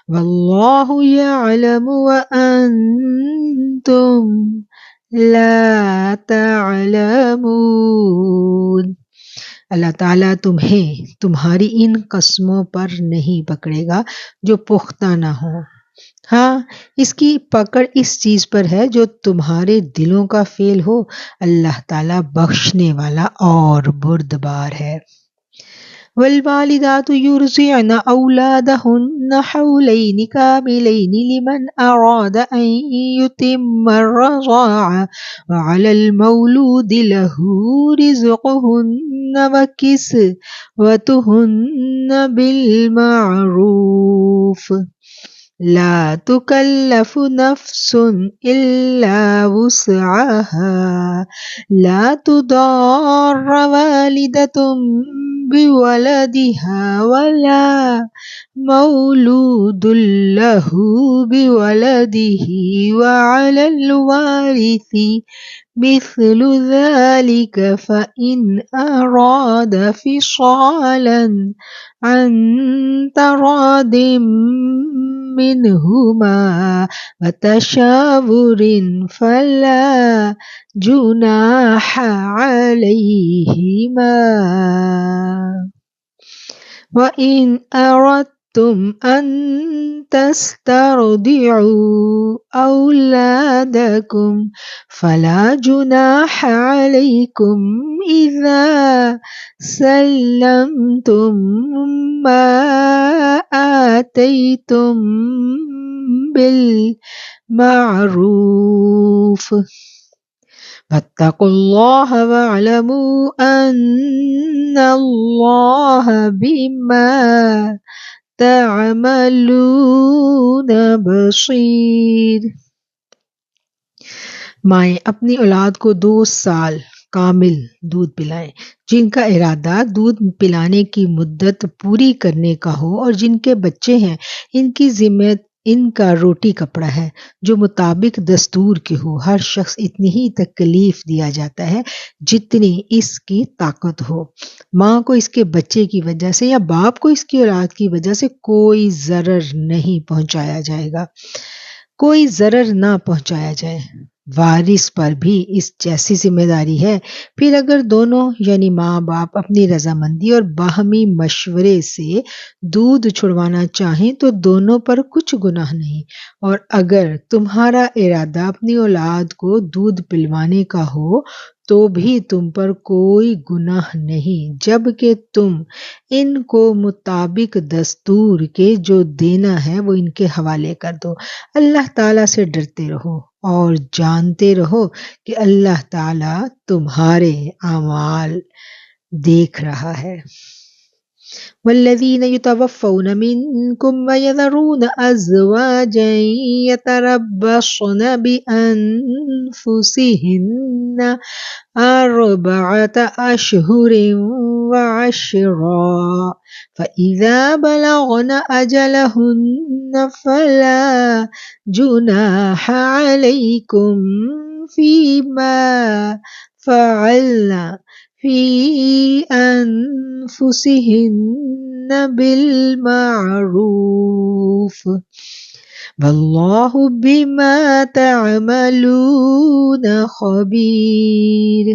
والله يعلم وأنتم لا تعلمون۔ اللہ تعالیٰ تمہیں تمہاری ان قسموں پر نہیں پکڑے گا جو پختہ نہ ہوں، ہاں اس کی پکڑ اس چیز پر ہے جو تمہارے دلوں کا فعل ہو، اللہ تعالیٰ بخشنے والا اور بردبار ہے۔ والوالدات يرضعن أولادهن حولين كاملين لمن أراد أن يتم الرضاعة وعلى المولود له رزقهن وكسوتهن بالمعروف لا تكلف نفس إلا وسعها لا تضار والدة بولدها ولا مولود له بولده وعلى الوارث مثل ذلك فإن أراد فصالا عن تراض منهما وتشاور فلا جناح عليهما وإن أردتم أن تسترضعوا أولادكم فلا جناح عليكم إذا سلمتم ما آتيتم بالمعروف واتقوا الله واعلموا أن الله بما تعملون بصیر۔ مائیں اپنی اولاد کو 2 سال کامل دودھ پلائیں، جن کا ارادہ دودھ پلانے کی مدت پوری کرنے کا ہو اور جن کے بچے ہیں ان کی ذمہ ان کا روٹی کپڑا ہے جو مطابق دستور کے ہو۔ ہر شخص اتنی ہی تکلیف دیا جاتا ہے جتنی اس کی طاقت ہو۔ ماں کو اس کے بچے کی وجہ سے یا باپ کو اس کی اولاد کی وجہ سے کوئی ضرر نہیں پہنچایا جائے گا، کوئی ضرر نہ پہنچایا جائے۔ وارث پر بھی اس جیسی ذمہ داری ہے۔ پھر اگر دونوں یعنی ماں باپ اپنی رضامندی اور باہمی مشورے سے دودھ چھڑوانا چاہیں تو دونوں پر کچھ گناہ نہیں، اور اگر تمہارا ارادہ اپنی اولاد کو دودھ پلوانے کا ہو تو بھی تم پر کوئی گناہ نہیں، جبکہ تم ان کو مطابق دستور کے جو دینا ہے وہ ان کے حوالے کر دو۔ اللہ تعالیٰ سے ڈرتے رہو اور جانتے رہو کہ اللہ تعالیٰ تمہارے اعمال دیکھ رہا ہے۔ والذین یتوفون منکم ویذرون ازواجا یتربصن بانفسہن 4 اشہر وعشرا فإذا بلغن أجلهن فلا جناح عليكم فيما فعلن في أنفسهن بالمعروف والله بما تعملون خبير۔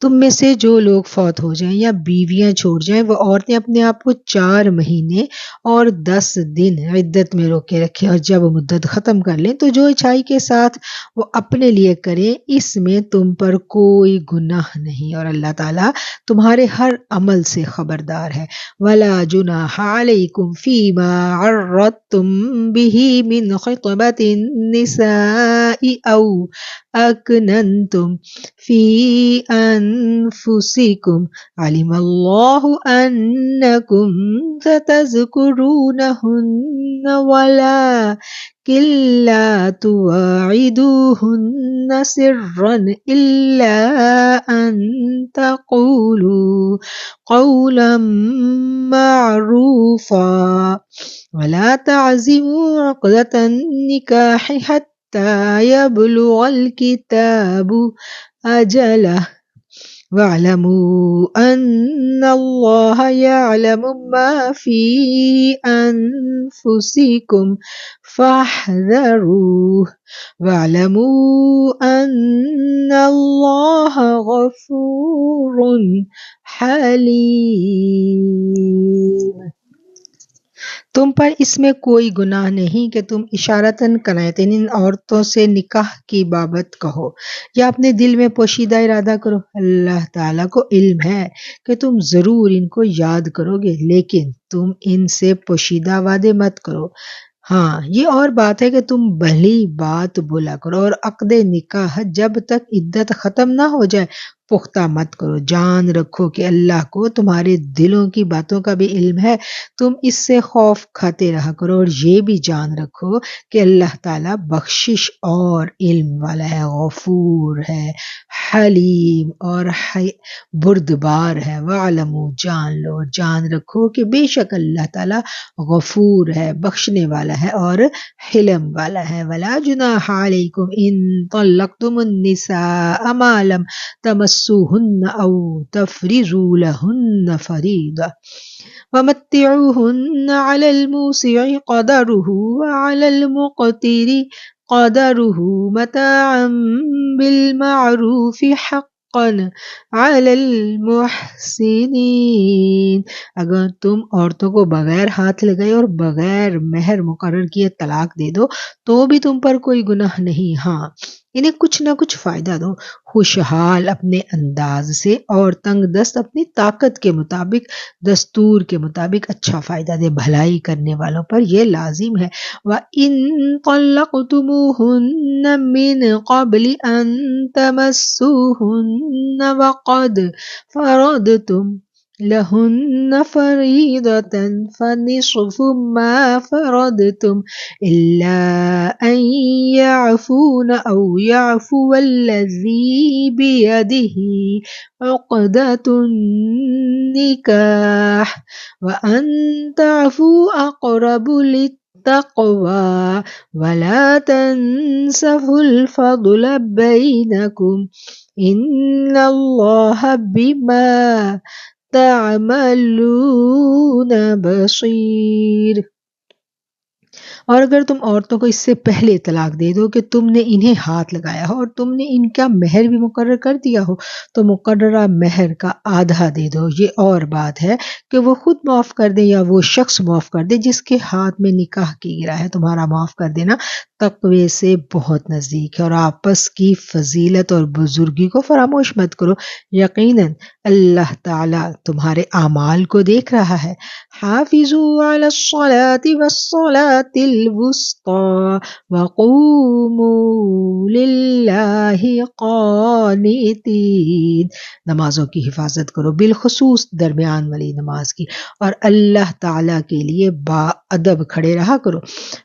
تم میں سے جو لوگ فوت ہو جائیں یا بیویاں چھوڑ جائیں وہ عورتیں اپنے آپ کو 4 مہینے اور 10 دن عدت میں روکے رکھیں، اور جب وہ مدت ختم کر لیں تو جو اچھائی کے ساتھ وہ اپنے لیے کریں اس میں تم پر کوئی گناہ نہیں، اور اللہ تعالیٰ تمہارے ہر عمل سے خبردار ہے۔ ولا جناح علیکم فیما عرضتم به من خطبۃ النساء او اکننتم فی ان أنفسكم علم الله أنكم ستذكرونهن ولكن لا تواعدوهن سرا إلا أن تقولوا قولا معروفا ولا تعزموا عقدة النكاح حتى يبلغ الكتاب أجله واعلموا أن الله يعلم ما في أنفسكم فاحذروه واعلموا أن الله غفور حليم۔ تم پر اس میں کوئی گناہ نہیں کہ تم اشارتاً کنایتاً ان عورتوں سے نکاح کی بابت کہو یا اپنے دل میں پوشیدہ ارادہ کرو۔ اللہ تعالیٰ کو علم ہے کہ تم ضرور ان کو یاد کرو گے، لیکن تم ان سے پوشیدہ وعدے مت کرو۔ ہاں یہ اور بات ہے کہ تم بھلی بات بولا کرو اور عقد نکاح جب تک عدت ختم نہ ہو جائے پختہ مت کرو۔ جان رکھو کہ اللہ کو تمہارے دلوں کی باتوں کا بھی علم ہے، تم اس سے خوف کھاتے رہا کرو اور یہ بھی جان رکھو کہ اللہ تعالیٰ بخشش اور علم والا ہے، غفور ہے، حلیم اور بردبار ہے۔ وَاعْلَمُوا جان لو، جان رکھو کہ بے شک اللہ تعالیٰ غفور ہے، بخشنے والا ہے اور حلم والا ہے۔ وَلَا جُنَاحَ عَلَيْكُمْ إِن طَلَّقْتُمُ النِّسَاءَ مَا لَمْ تَمَسُّوهُنَّ أَوْ تَفْرِضُوا لَهُنَّ فَرِيضَةً وَمَتِّعُوهُنَّ عَلَى الْمُوسِعِ قَدَرُهُ وَعَلَى الْمُقْتِرِ قَدَرُهُ مَتَاعًا بِالْمَعْرُوفِ حَقًّا عَلَى الْمُحْسِنِينَ۔ اگر تم عورتوں کو بغیر ہاتھ لگائے اور بغیر مہر مقرر کیے طلاق دے دو تو بھی تم پر کوئی گناہ نہیں، ہاں انہیں کچھ نہ کچھ فائدہ دو، خوشحال اپنے انداز سے اور تنگ دست اپنی طاقت کے مطابق، دستور کے مطابق اچھا فائدہ دے۔ بھلائی کرنے والوں پر یہ لازم ہے۔ وَإِن طَلَّقْتُمُوهُنَّ مِن قَبْلِ أَن تَمَسُّوهُنَّ وَقَدْ فَرَضْتُمْ لَهُنَّ فَرِيضَةً فَنِصْفُ مَا فَرَضْتُمْ إِلَّا أَن يَعْفُونَ أَوْ يَعْفُوَ الَّذِي بِيَدِهِ عُقْدَةُ النِّكَاحِ وَأَن تَعْفُوا أَقْرَبُ لِلتَّقْوَى وَلَا تَنسَوْا الْفَضْلَ بَيْنَكُمْ إِنَّ اللَّهَ بِمَا تَعْمَلُونَ بَصِيرٌ۔ اور اگر تم عورتوں کو اس سے پہلے طلاق دے دو کہ تم نے انہیں ہاتھ لگایا ہو اور تم نے ان کا مہر بھی مقرر کر دیا ہو تو مقررہ مہر کا آدھا دے دو۔ یہ اور بات ہے کہ وہ خود معاف کر دے یا وہ شخص معاف کر دے جس کے ہاتھ میں نکاح کی گرا ہے۔ تمہارا معاف کر دینا تقوی سے بہت نزدیک ہے۔ اور آپس کی فضیلت اور بزرگی کو فراموش مت کرو، یقیناً اللہ تعالیٰ تمہارے اعمال کو دیکھ رہا ہے۔ حافظوا علی الصلاة والصلاة الوسطى وقوموا للہ قانتین۔ نمازوں کی حفاظت کرو، بالخصوص درمیان والی نماز کی، اور اللہ تعالیٰ کے لیے با ادب کھڑے رہا کرو۔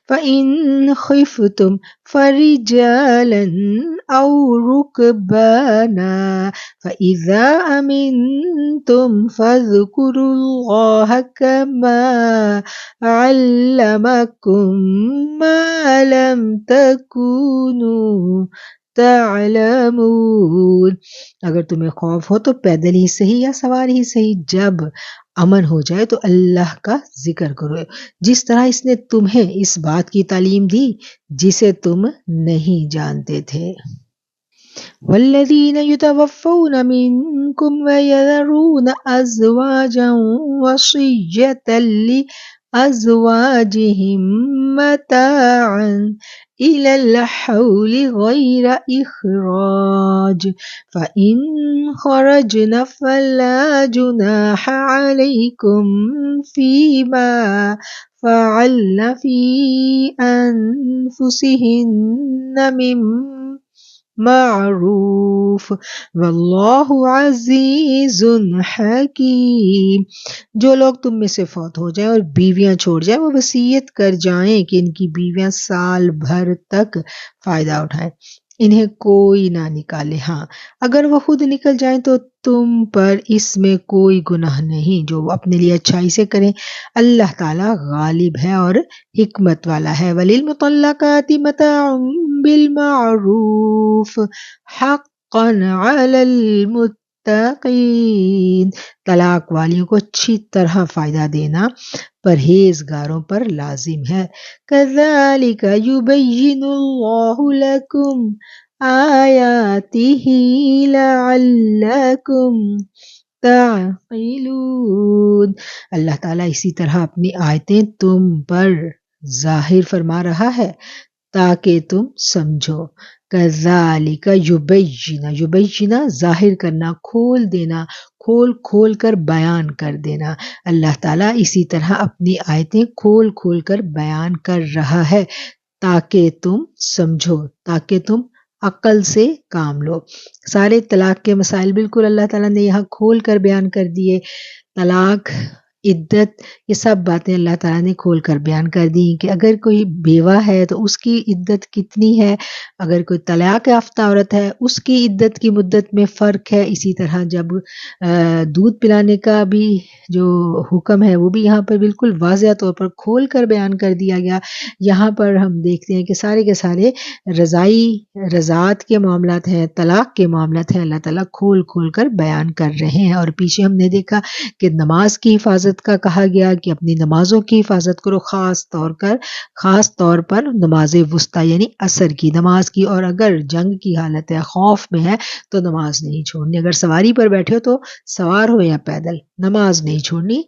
فَإِنْ خِفْتُمْ فَرِجَالًا أَوْ رُكْبَانًا فَإِذَا أَمِنْتُمْ فَاذْكُرُوا اللَّهَ كَمَا عَلَّمَكُمْ مَا لَمْ تَكُونُوا تعلمون۔ اگر تمہیں خوف ہو تو پیدل ہی صحیح یا سوار ہی صحیح، جب امن ہو جائے تو اللہ کا ذکر کرو جس طرح اس نے تمہیں اس بات کی تعلیم دی جسے تم نہیں جانتے تھے۔ والذین یتوفون منکم ویذرون ازواجا وصیۃ لازواجہم متاعا الی الحول غیر اخراج فإن خرجن فلا جناح علیکم فیما فعلن فی انفسہن من معروف واللہ عزیز حکیم۔ جو لوگ تم میں سے فوت ہو جائیں اور بیویاں چھوڑ جائیں وہ وصیت کر جائیں کہ ان کی بیویاں سال بھر تک فائدہ اٹھائیں، انہیں کوئی نہ نکالے، ہاں اگر وہ خود نکل جائیں تو تم پر اس میں کوئی گناہ نہیں، جو وہ اپنے لیے اچھائی سے کریں، اللہ تعالیٰ غالب ہے اور حکمت والا ہے۔ وَلِلْمُطَلَّقَاتِ مَتَاعٌ بِالْمَعْرُوفِ حَقًّا عَلَى الْمُتَّقِينَ، طلاق والیوں کو اچھی طرح فائدہ دینا پرہیزگاروں پر لازم ہے۔ كَذَلِكَ يُبَيِّنُ اللَّهُ لَكُمْ آیاتہ لعلکم تعقلون، اللہ تعالیٰ اسی طرح اپنی آیتیں تم پر ظاہر فرما رہا ہے تاکہ تم سمجھو۔ کذالک یبین، یبین ظاہر کرنا، کھول دینا، کھول کھول کر بیان کر دینا، اللہ تعالیٰ اسی طرح اپنی آیتیں کھول کھول کر بیان کر رہا ہے تاکہ تم سمجھو، تاکہ تم عقل سے کام لو۔ سارے طلاق کے مسائل بالکل اللہ تعالیٰ نے یہاں کھول کر بیان کر دیے، طلاق، عدت، یہ سب باتیں اللہ تعالیٰ نے کھول کر بیان کر دی کہ اگر کوئی بیوہ ہے تو اس کی عدت کتنی ہے، اگر کوئی طلاق یافتہ عورت ہے اس کی عدت کی مدت میں فرق ہے، اسی طرح جب دودھ پلانے کا بھی جو حکم ہے وہ بھی یہاں پر بالکل واضح طور پر کھول کر بیان کر دیا گیا۔ یہاں پر ہم دیکھتے ہیں کہ سارے کے سارے رضاعت کے معاملات ہیں، طلاق کے معاملات ہیں، اللہ تعالیٰ کھول کھول کر بیان کر رہے ہیں۔ اور پیچھے ہم نے دیکھا کہ نماز کی حفاظت کا کہا گیا کہ اپنی نمازوں کی حفاظت کرو، خاص طور پر نماز وسطیٰ یعنی عصر کی نماز کی، اور اگر جنگ کی حالت ہے، خوف میں ہے تو نماز نہیں چھوڑنی، اگر سواری پر بیٹھے ہو تو سوار ہو یا پیدل نماز نہیں چھوڑنی،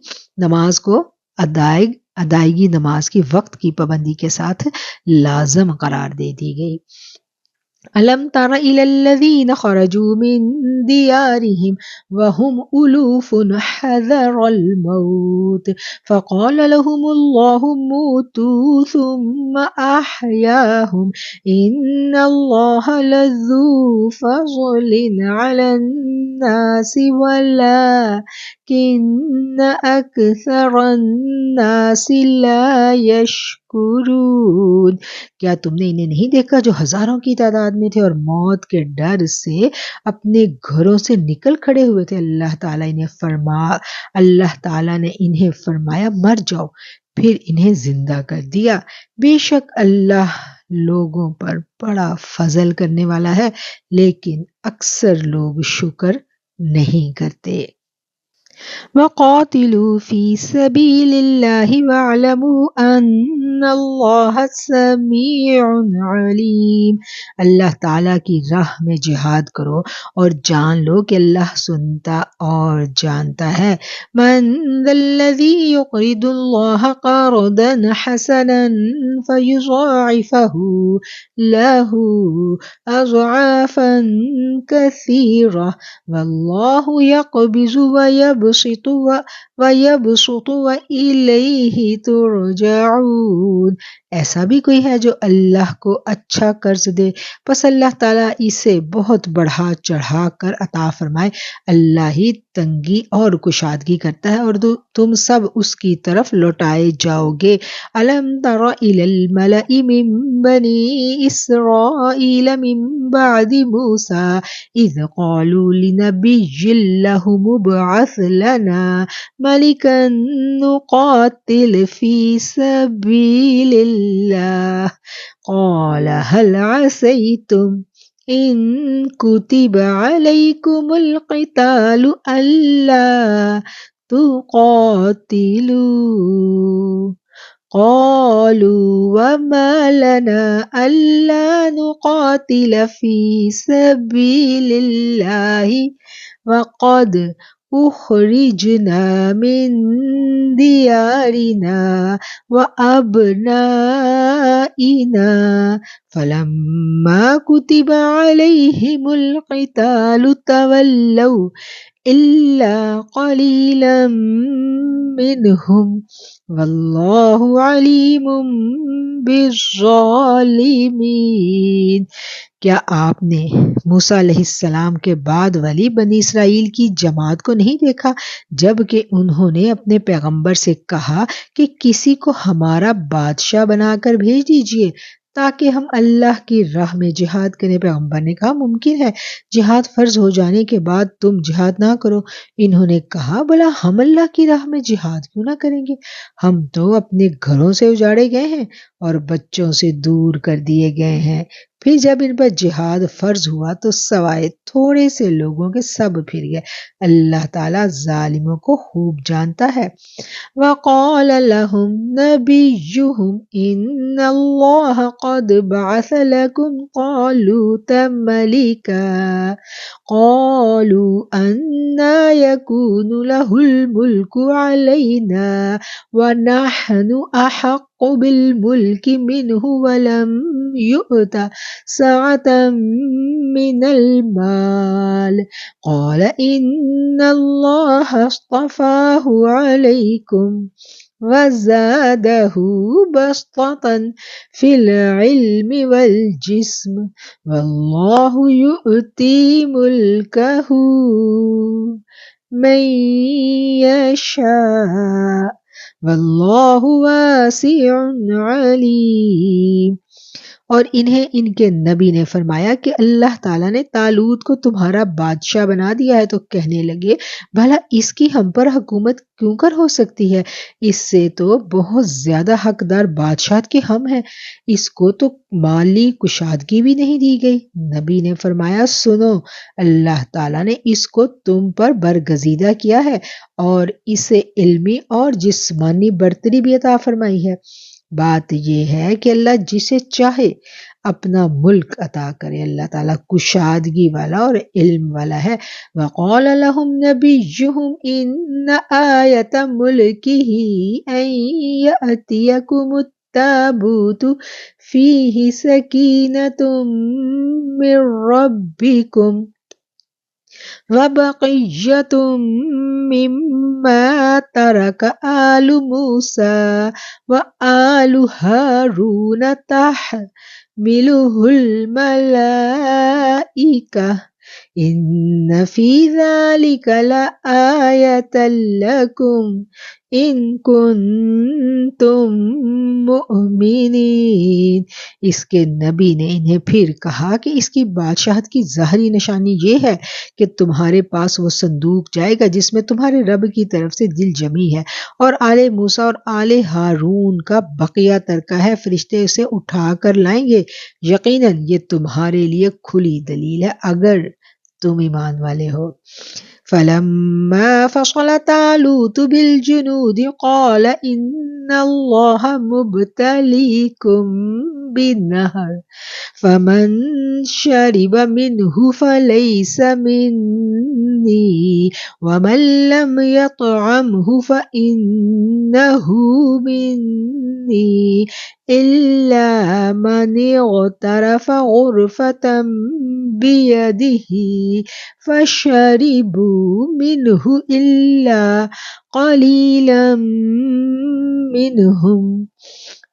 نماز کو ادائیگی نماز کی وقت کی پابندی کے ساتھ لازم قرار دے دی گئی۔ أَلَمْ تَرَ إِلَى الَّذِينَ خَرَجُوا مِن دِيَارِهِمْ وَهُمْ أُلُوفٌ حَذَرَ الْمَوْتِ فَقَالَ لَهُمُ اللَّهُ مُوتُوا ثُمَّ أَحْيَاهُمْ إِنَّ اللَّهَ لَذُو فَضْلٍ عَلَى النَّاسِ وَلَكِنَّ أَكْثَرَ النَّاسِ لَا يَشْكُرُونَ، کیا تم نے انہیں نہیں دیکھا جو ہزاروں کی تعداد میں تھے اور موت کے ڈر سے اپنے گھروں سے نکل کھڑے ہوئے تھے؟ اللہ تعالیٰ نے انہیں فرمایا مر جاؤ، پھر انہیں زندہ کر دیا، بے شک اللہ لوگوں پر بڑا فضل کرنے والا ہے لیکن اکثر لوگ شکر نہیں کرتے۔ وَقَاتِلُوا فِي سَبِيلِ اللَّهِ وَاعْلَمُوا أَنَّ اللَّهَ سَمِيعٌ عَلِيمٌ، اللہ تعالیٰ کی راہ میں جہاد کرو اور جان لو کہ اللہ سنتا اور جانتا ہے۔ مَنْ ذَا الَّذِي يُقْرِضُ اللَّهَ قَرْضًا حَسَنًا فَيُضَاعِفَهُ لَهُ أَضْعَافًا كَثِيرَةً وَاللَّهُ يَقْبِضُ وَيَبْسُطُ وَإِلَيْهِ تُرْجَعُونَ، ایسا بھی کوئی ہے جو اللہ کو اچھا قرض دے، پس اللہ تعالیٰ اسے بہت بڑھا چڑھا کر عطا فرمائے، اللہ ہی تنگی اور کشادگی کرتا ہے اور تم سب اس کی طرف لوٹائے جاؤ گے۔ أَلَمْ تَرَ إِلَى الْمَلَإِ مِنْ بَنِي إِسْرَائِيلَ مِنْ بَعْدِ مُوسَى إِذْ قَالُوا لِنَبِيٍّ لَهُ ابْعَثْ لَنَا مَلِكًا نُقَاتِلْ فِي سَبِيلِ اللَّهِ قَالَ هَلْ عَسَيْتُمْ إِن كُتِبَ عَلَيْكُمُ الْقِتَالُ أَلَّا تُقَاتِلُوا قَالُوا وَمَا لَنَا أَلَّا نُقَاتِلَ فِي سَبِيلِ اللَّهِ وَقَدْ أُخْرِجْنَا مِن دِيَارِنَا وَأَبْنَائِنَا فَلَمَّا كُتِبَ عَلَيْهِمُ الْقِتَالُ تَوَلَّوْا إلا قليلا منهم والله عليم بالظالمين۔ کیا آپ نے موسیٰ علیہ السلام کے بعد والی بنی اسرائیل کی جماعت کو نہیں دیکھا جب کہ انہوں نے اپنے پیغمبر سے کہا کہ کسی کو ہمارا بادشاہ بنا کر بھیج دیجئے تاکہ ہم اللہ کی راہ میں جہاد کریں۔ پیغمبر نے کہا ممکن ہے جہاد فرض ہو جانے کے بعد تم جہاد نہ کرو۔ انہوں نے کہا بھلا ہم اللہ کی راہ میں جہاد کیوں نہ کریں گے؟ ہم تو اپنے گھروں سے اجاڑے گئے ہیں اور بچوں سے دور کر دیے گئے ہیں۔ پھر جب ان پر جہاد فرض ہوا تو سوائے تھوڑے سے لوگوں کے سب پھر گئے۔ اللہ تعالیٰ ظالموں کو خوب جانتا ہے۔ وَقَالَ لَهُمْ نَبِيُّهُمْ إِنَّ اللَّهَ قَدْ بَعَثَ لَكُمْ طَالُوتَ مَلِكًا قَالُوا أَنَّىٰ يَكُونُ لَهُ الْمُلْكُ عَلَيْنَا وَنَحْنُ أَحَقُّ بِالْمُلْكِ مِنْهُ وَلَمْ يُؤْتَ سَعَةً مِّنَ الْمَالِ قَالَ إِنَّ اللَّهَ اصْطَفَاهُ عَلَيْكُمْ وَزَادَهُ بَسْطَةً فِي الْعِلْمِ وَالْجِسْمِ وَاللَّهُ يُؤْتِي مُلْكَهُ مَن يَشَاءُ وَاللَّهُ وَاسِعٌ عَلِيمٌ۔ اور انہیں ان کے نبی نے فرمایا کہ اللہ تعالیٰ نے طالوت کو تمہارا بادشاہ بنا دیا ہے، تو کہنے لگے بھلا اس کی ہم پر حکومت کیوں کر ہو سکتی ہے؟ اس سے تو بہت زیادہ حقدار بادشاہت کے ہم ہیں، اس کو تو مالی کشادگی بھی نہیں دی گئی۔ نبی نے فرمایا سنو، اللہ تعالیٰ نے اس کو تم پر برگزیدہ کیا ہے اور اسے علمی اور جسمانی برتری بھی عطا فرمائی ہے۔ بات یہ ہے کہ اللہ جسے چاہے اپنا ملک عطا کرے۔ اللہ تعالیٰ کشادگی والا اور علم والا ہے۔ وَقَالَ لَهُمْ نَبِيُّهُمْ إِنَّ آيَةَ مُلْكِهِ أَن يَأْتِيَكُمُ التَّابُوتُ فِيهِ سَكِينَةٌ مِّن رَّبِّكُمْ وَبَقِيَّةٌ مِّمَّا تَرَكَ آلُ مُوسَىٰ وَآلُ هَارُونَ تَحْمِلُهُ الْمَلَائِكَةُ إِنَّ فِي ذَلِكَ لَآيَةً لَكُمْ إِن كُنتُم مُّؤْمِنِينَ۔ اس کے نبی نے انہیں پھر کہا کہ اس کی بادشاہت کی ظاہری نشانی یہ ہے کہ تمہارے پاس وہ صندوق جائے گا جس میں تمہارے رب کی طرف سے دل جمی ہے اور آل موسیٰ اور آل ہارون کا بقیہ ترکہ ہے، فرشتے اسے اٹھا کر لائیں گے۔ یقیناً یہ تمہارے لیے کھلی دلیل ہے اگر تم ایمان والے ہو۔ فَلَمَّا فَصَلَ طَالُوتُ بِالْجُنُودِ قَالَ إِنَّ اللَّهَ مُبْتَلِيكُم بِنَهَرٍ فَمَن شَرِبَ مِنْهُ فَلَيْسَ مِنِّي وَمَن لَّمْ يَطْعَمْهُ فَإِنَّهُ مِنِّي إِلَّا مَنِ اغْتَرَفَ غُرْفَةً بِيَدِهِ فَشَرِبُوا مِنْهُ إِلَّا قَلِيلًا مِّنْهُمْ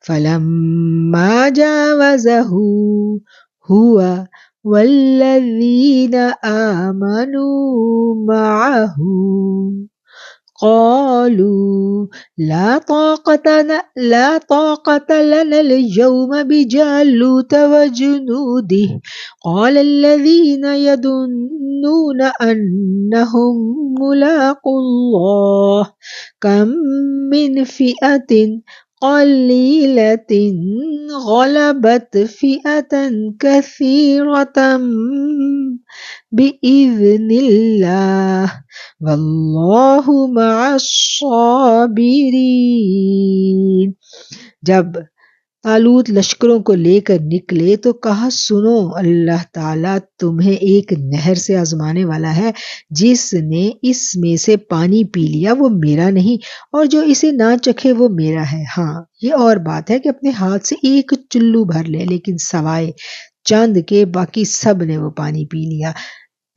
فَلَمَّا جَاوَزَهُ هُوَ وَالَّذِينَ آمَنُوا مَعَهُ قَالُوا لَا طَاقَةَ لَنَا الْيَوْمَ بِجَالُوتَ وَجُنُودِهِ قَالَ الَّذِينَ يَظُنُّونَ أَنَّهُم مُّلَاقُو اللَّهِ كَم مِّنْ فِئَةٍ قَلِيلَةٍ غَلَبَتْ فِئَةً كَثِيرَةً بِإِذْنِ اللَّهِ وَاللَّهُ مَعَ الصَّابِرِينَ۔ جب طالوت لشکروں کو لے کر نکلے تو کہا سنو، اللہ تعالیٰ تمہیں ایک نہر سے آزمانے والا ہے، جس نے اس میں سے پانی پی لیا وہ میرا نہیں اور جو اسے نہ چکھے وہ میرا ہے۔ ہاں یہ اور بات ہے کہ اپنے ہاتھ سے ایک چلو بھر لے، لیکن سوائے چاند کے باقی سب نے وہ پانی پی لیا۔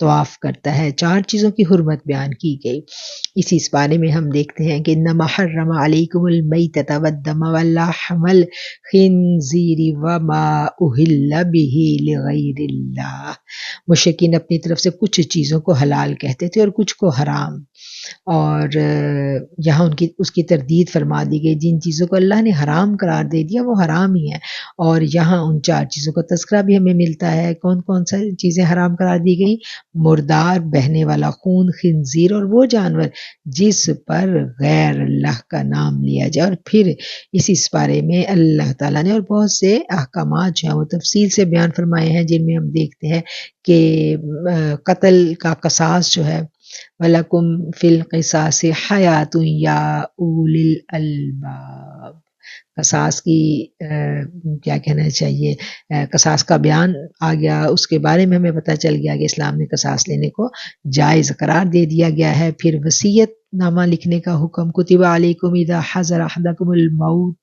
طواف کرتا ہے۔ 4 چیزوں کی حرمت بیان کی گئی۔ اسی اس بارے میں ہم دیکھتے ہیں کہ انما حرم علیکم المیتۃ والدم ولحم الخنزیر وما اہل بہ لغیر اللہ۔ مشرکین اپنی طرف سے کچھ چیزوں کو حلال کہتے تھے اور کچھ کو حرام، اور یہاں اس کی تردید فرما دی گئی۔ جن چیزوں کو اللہ نے حرام قرار دے دیا وہ حرام ہی ہیں، اور یہاں ان 4 چیزوں کا تذکرہ بھی ہمیں ملتا ہے۔ کون کون سا چیزیں حرام قرار دی گئی؟ مردار، بہنے والا خون، خنزیر، اور وہ جانور جس پر غیر اللہ کا نام لیا جائے۔ اور پھر اس بارے میں اللہ تعالیٰ نے اور بہت سے احکامات جو ہیں وہ تفصیل سے بیان فرمائے ہیں، جن میں ہم دیکھتے ہیں کہ قتل کا قصاص جو ہے، وَلَكُمْ فِي الْقِصَاصِ حَيَاةٌ يَا أُولِي الْأَلْبَابِ، قصاص کی کیا کہنا چاہیے، قصاص کا بیان آ گیا، اس کے بارے میں ہمیں پتہ چل گیا کہ اسلام نے قصاص لینے کو جائز قرار دے دیا گیا ہے۔ پھر وصیت نامہ لکھنے کا حکم، کتب علیکم اذا حضر احدکم الموت،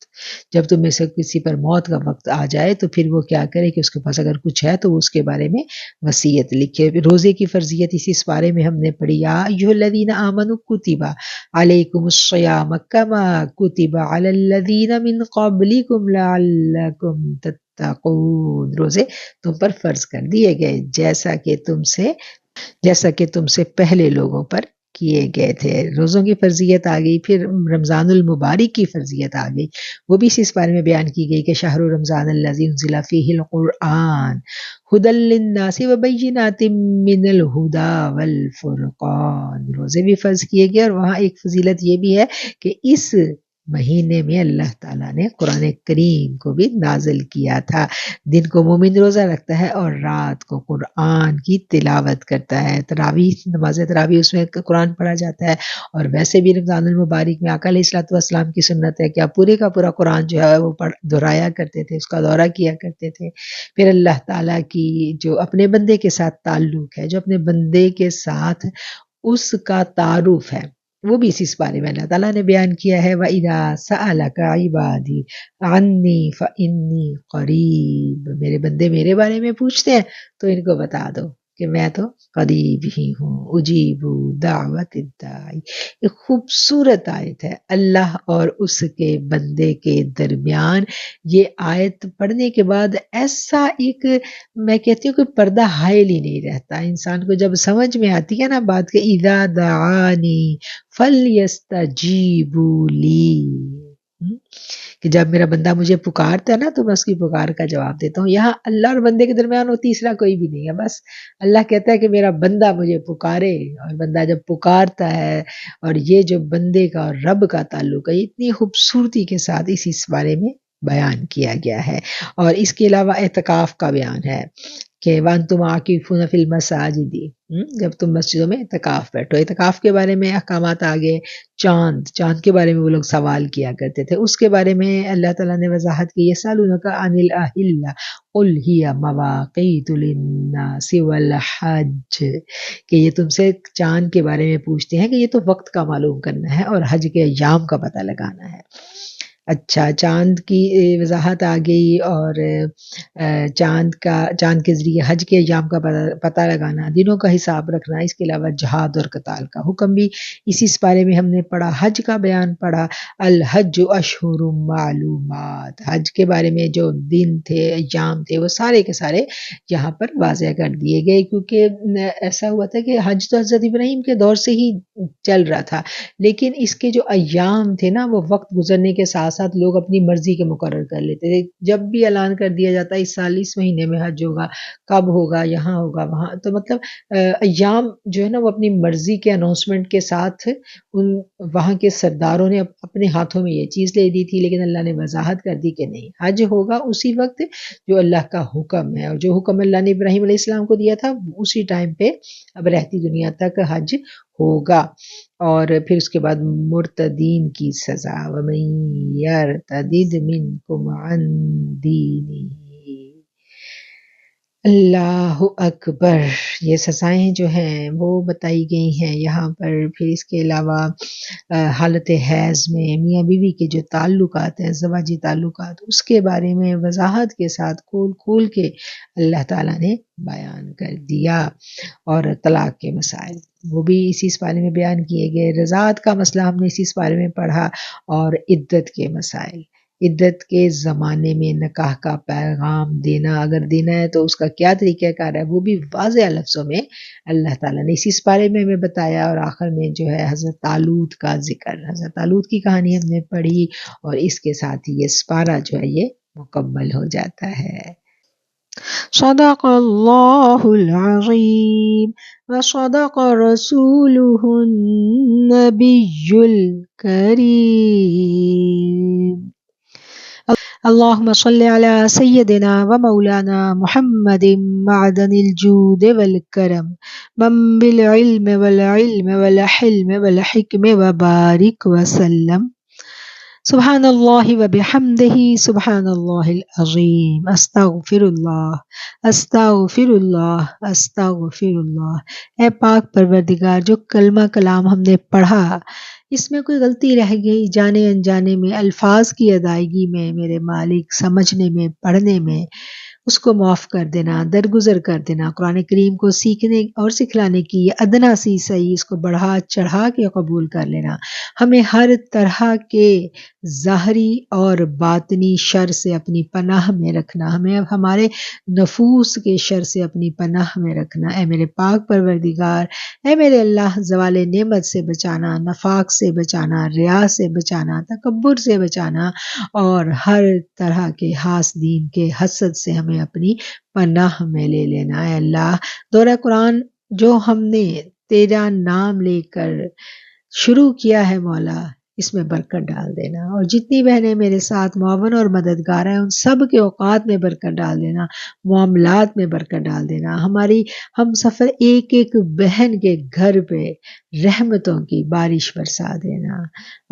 جب تم میں سے کسی پر موت کا وقت آ جائے تو پھر وہ کیا کرے کہ اس کے پاس اگر کچھ ہے تو اس کے بارے میں وصیت لکھے۔ روزے کی فرضیت اسی اس بارے میں ہم نے پڑھی، یا ایھا الذین آمنوا کتب علیکم الصیام کما کتب علی الذین من قبلکم لعلکم تتقون، روزے تم پر فرض کر دیے گئے جیسا کہ تم سے پہلے لوگوں پر کیے گئے تھے۔ روزوں کی فرضیت آ گئی۔ پھر رمضان المبارک کی فرضیت آ گئی، وہ بھی اس بارے میں بیان کی گئی کہ شہر رمضان الذی انزل فیہ القرآن ھدی للناس وبینات من الھدی والفرقان، روزے بھی فرض کیے گئے۔ اور وہاں ایک فضیلت یہ بھی ہے کہ اس مہینے میں اللہ تعالیٰ نے قرآن کریم کو بھی نازل کیا تھا۔ دن کو مومن روزہ رکھتا ہے اور رات کو قرآن کی تلاوت کرتا ہے، نماز تراویح اس میں قرآن پڑھا جاتا ہے۔ اور ویسے بھی رمضان المبارک میں آقا علیہ الصلوۃ والسلام کی سنت ہے کہ آپ پورے کا پورا قرآن جو ہے وہ دہرایا کرتے تھے، اس کا دورہ کیا کرتے تھے۔ پھر اللہ تعالیٰ کی جو اپنے بندے کے ساتھ تعلق ہے، جو اپنے بندے کے ساتھ اس کا تعارف ہے، وہ بھی اس بارے میں اللہ تعالیٰ نے بیان کیا ہے۔ وَإِذَا سَأَلَكَ عِبَادِي عَنِّي فَإِنِّي قَرِيبٌ، میرے بندے میرے بارے میں پوچھتے ہیں تو ان کو بتا دو کہ میں تو قریب ہی ہوں، اجیب دعوت الداعی۔ ایک خوبصورت آیت ہے، اللہ اور اس کے بندے کے درمیان یہ آیت پڑھنے کے بعد ایسا ایک، میں کہتی ہوں کہ پردہ حائل ہی نہیں رہتا انسان کو، جب سمجھ میں آتی ہے نا بات کہ اذا دعانی فلیستجیبوا لی، کہ جب میرا بندہ مجھے پکارتا ہے نا تو میں اس کی پکار کا جواب دیتا ہوں۔ یہاں اللہ اور بندے کے درمیان وہ تیسرا کوئی بھی نہیں ہے، بس اللہ کہتا ہے کہ میرا بندہ مجھے پکارے، اور بندہ جب پکارتا ہے، اور یہ جو بندے کا اور رب کا تعلق ہے اتنی خوبصورتی کے ساتھ اس بارے میں بیان کیا گیا ہے۔ اور اس کے علاوہ اعتکاف کا بیان ہے کہ وَأَنْتُمْ عَاكِفُونَ فِي الْمَسَاجِدِ، جب تم مسجدوں میں اعتکاف بیٹھو۔ اعتکاف کے بارے میں احکامات آگے، چاند کے بارے میں وہ لوگ سوال کیا کرتے تھے، اس کے بارے میں اللہ تعالیٰ نے وضاحت کی، يَسْأَلُونَكَ عَنِ الْأَهِلَّةِ قُلْ هِيَ مَوَاقِيتُ لِلنَّاسِ وَالْحَجِّ، کہ یہ تم سے چاند کے بارے میں پوچھتے ہیں کہ یہ تو وقت کا معلوم کرنا ہے اور حج کے ایام کا پتہ لگانا ہے۔ اچھا، چاند کی وضاحت آ گئی، اور چاند کے ذریعے حج کے ایام کا پتہ لگانا، دنوں کا حساب رکھنا، اس کے علاوہ جہاد اور قتال کا حکم بھی اسی بارے میں ہم نے پڑھا۔ حج کا بیان پڑھا، الحج اشہر معلومات، حج کے بارے میں جو دن تھے، ایام تھے، وہ سارے کے سارے یہاں پر واضح کر دیے گئے، کیونکہ ایسا ہوا تھا کہ حج تو حضرت ابراہیم کے دور سے ہی چل رہا تھا، لیکن اس کے جو ایام تھے نا وہ وقت گزرنے کے ساتھ ساتھ لوگ اپنی مرضی کے مقرر کر لیتے تھے۔ جب بھی اعلان کر دیا جاتا ہے اس سال اس مہینے میں حج ہوگا، کب ہوگا، یہاں ہوگا، وہاں، تو مطلب ایام جو ہے نا وہ اپنی مرضی کے اناؤنسمنٹ کے ساتھ وہاں کے سرداروں نے اپنے ہاتھوں میں یہ چیز لے دی تھی، لیکن اللہ نے وضاحت کر دی کہ نہیں، حج ہوگا اسی وقت جو اللہ کا حکم ہے، اور جو حکم اللہ نے ابراہیم علیہ السلام کو دیا تھا اسی ٹائم پہ اب رہتی دنیا تک حج ہوگا۔ اور پھر اس کے بعد مرتدین کی سزا، وَمَن يَرْتَدِدْ مِنْكُمْ عَنْ دِينِهِ، اللہ اکبر۔ یہ سزائیں جو ہیں وہ بتائی گئی ہیں یہاں پر۔ پھر اس کے علاوہ حالت حیض میں میاں بیوی کے جو تعلقات ہیں، زواجی تعلقات، اس کے بارے میں وضاحت کے ساتھ کھول کھول کے اللہ تعالیٰ نے بیان کر دیا۔ اور طلاق کے مسائل وہ بھی اسی سپارے میں بیان کیے گئے۔ رضاعت کا مسئلہ ہم نے اسی سپارے میں پڑھا، اور عدت کے مسائل، عدت کے زمانے میں نکاح کا پیغام دینا، اگر دینا ہے تو اس کا کیا طریقہ کار ہے، وہ بھی واضح لفظوں میں اللہ تعالیٰ نے اسی بارے میں ہمیں بتایا۔ اور آخر میں جو ہے حضرت طالوت کا ذکر، حضرت طالوت کی کہانی ہم نے پڑھی، اور اس کے ساتھ ہی یہ سپارہ جو ہے یہ مکمل ہو جاتا ہے۔ صدق اللہ العظیم وصدق رسولہ النبی الکریم۔ اللهم صل على سيدنا ومولانا محمد معدن الجود والكرم منبع العلم والحلم والحكم وبارك وسلم۔ سبحان اللہ وبحمدہ سبحان اللہ العظیم۔ استغفر اللہ استغفر اللہ استغفر اللہ۔ اے پاک پروردگار، جو کلمہ کلام ہم نے پڑھا اس میں کوئی غلطی رہ گئی جانے انجانے میں، الفاظ کی ادائیگی میں، میرے مالک سمجھنے میں، پڑھنے میں، اس کو معاف کر دینا، درگزر کر دینا۔ قرآن کریم کو سیکھنے اور سکھلانے کی یہ ادنا سی صحیح، اس کو بڑھا چڑھا کے قبول کر لینا۔ ہمیں ہر طرح کے ظاہری اور باطنی شر سے اپنی پناہ میں رکھنا، ہمیں اب ہمارے نفوس کے شر سے اپنی پناہ میں رکھنا۔ اے میرے پاک پروردگار، اے میرے اللہ، زوال نعمت سے بچانا، نفاق سے بچانا، ریا سے بچانا، تکبر سے بچانا، اور ہر طرح کے حاسدین کے حسد سے ہمیں اپنی پناہ میں لے لینا۔ اے اللہ، دورہ قرآن جو ہم نے تیرا نام لے کر شروع کیا ہے مولا، اس میں برکت ڈال دینا، اور جتنی بہنیں میرے ساتھ معاون اور مددگار ہیں ان سب کے اوقات میں برکت ڈال دینا، معاملات میں برکت ڈال دینا۔ ہماری ہم سفر ایک ایک بہن کے گھر پہ رحمتوں کی بارش برسا دینا۔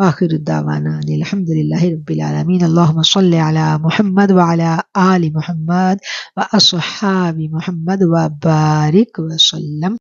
آخر الدعوانا الحمدللہ رب العالمین۔ اللہم صل علی محمد وعلی آل محمد واصحاب محمد وبارک وسلم۔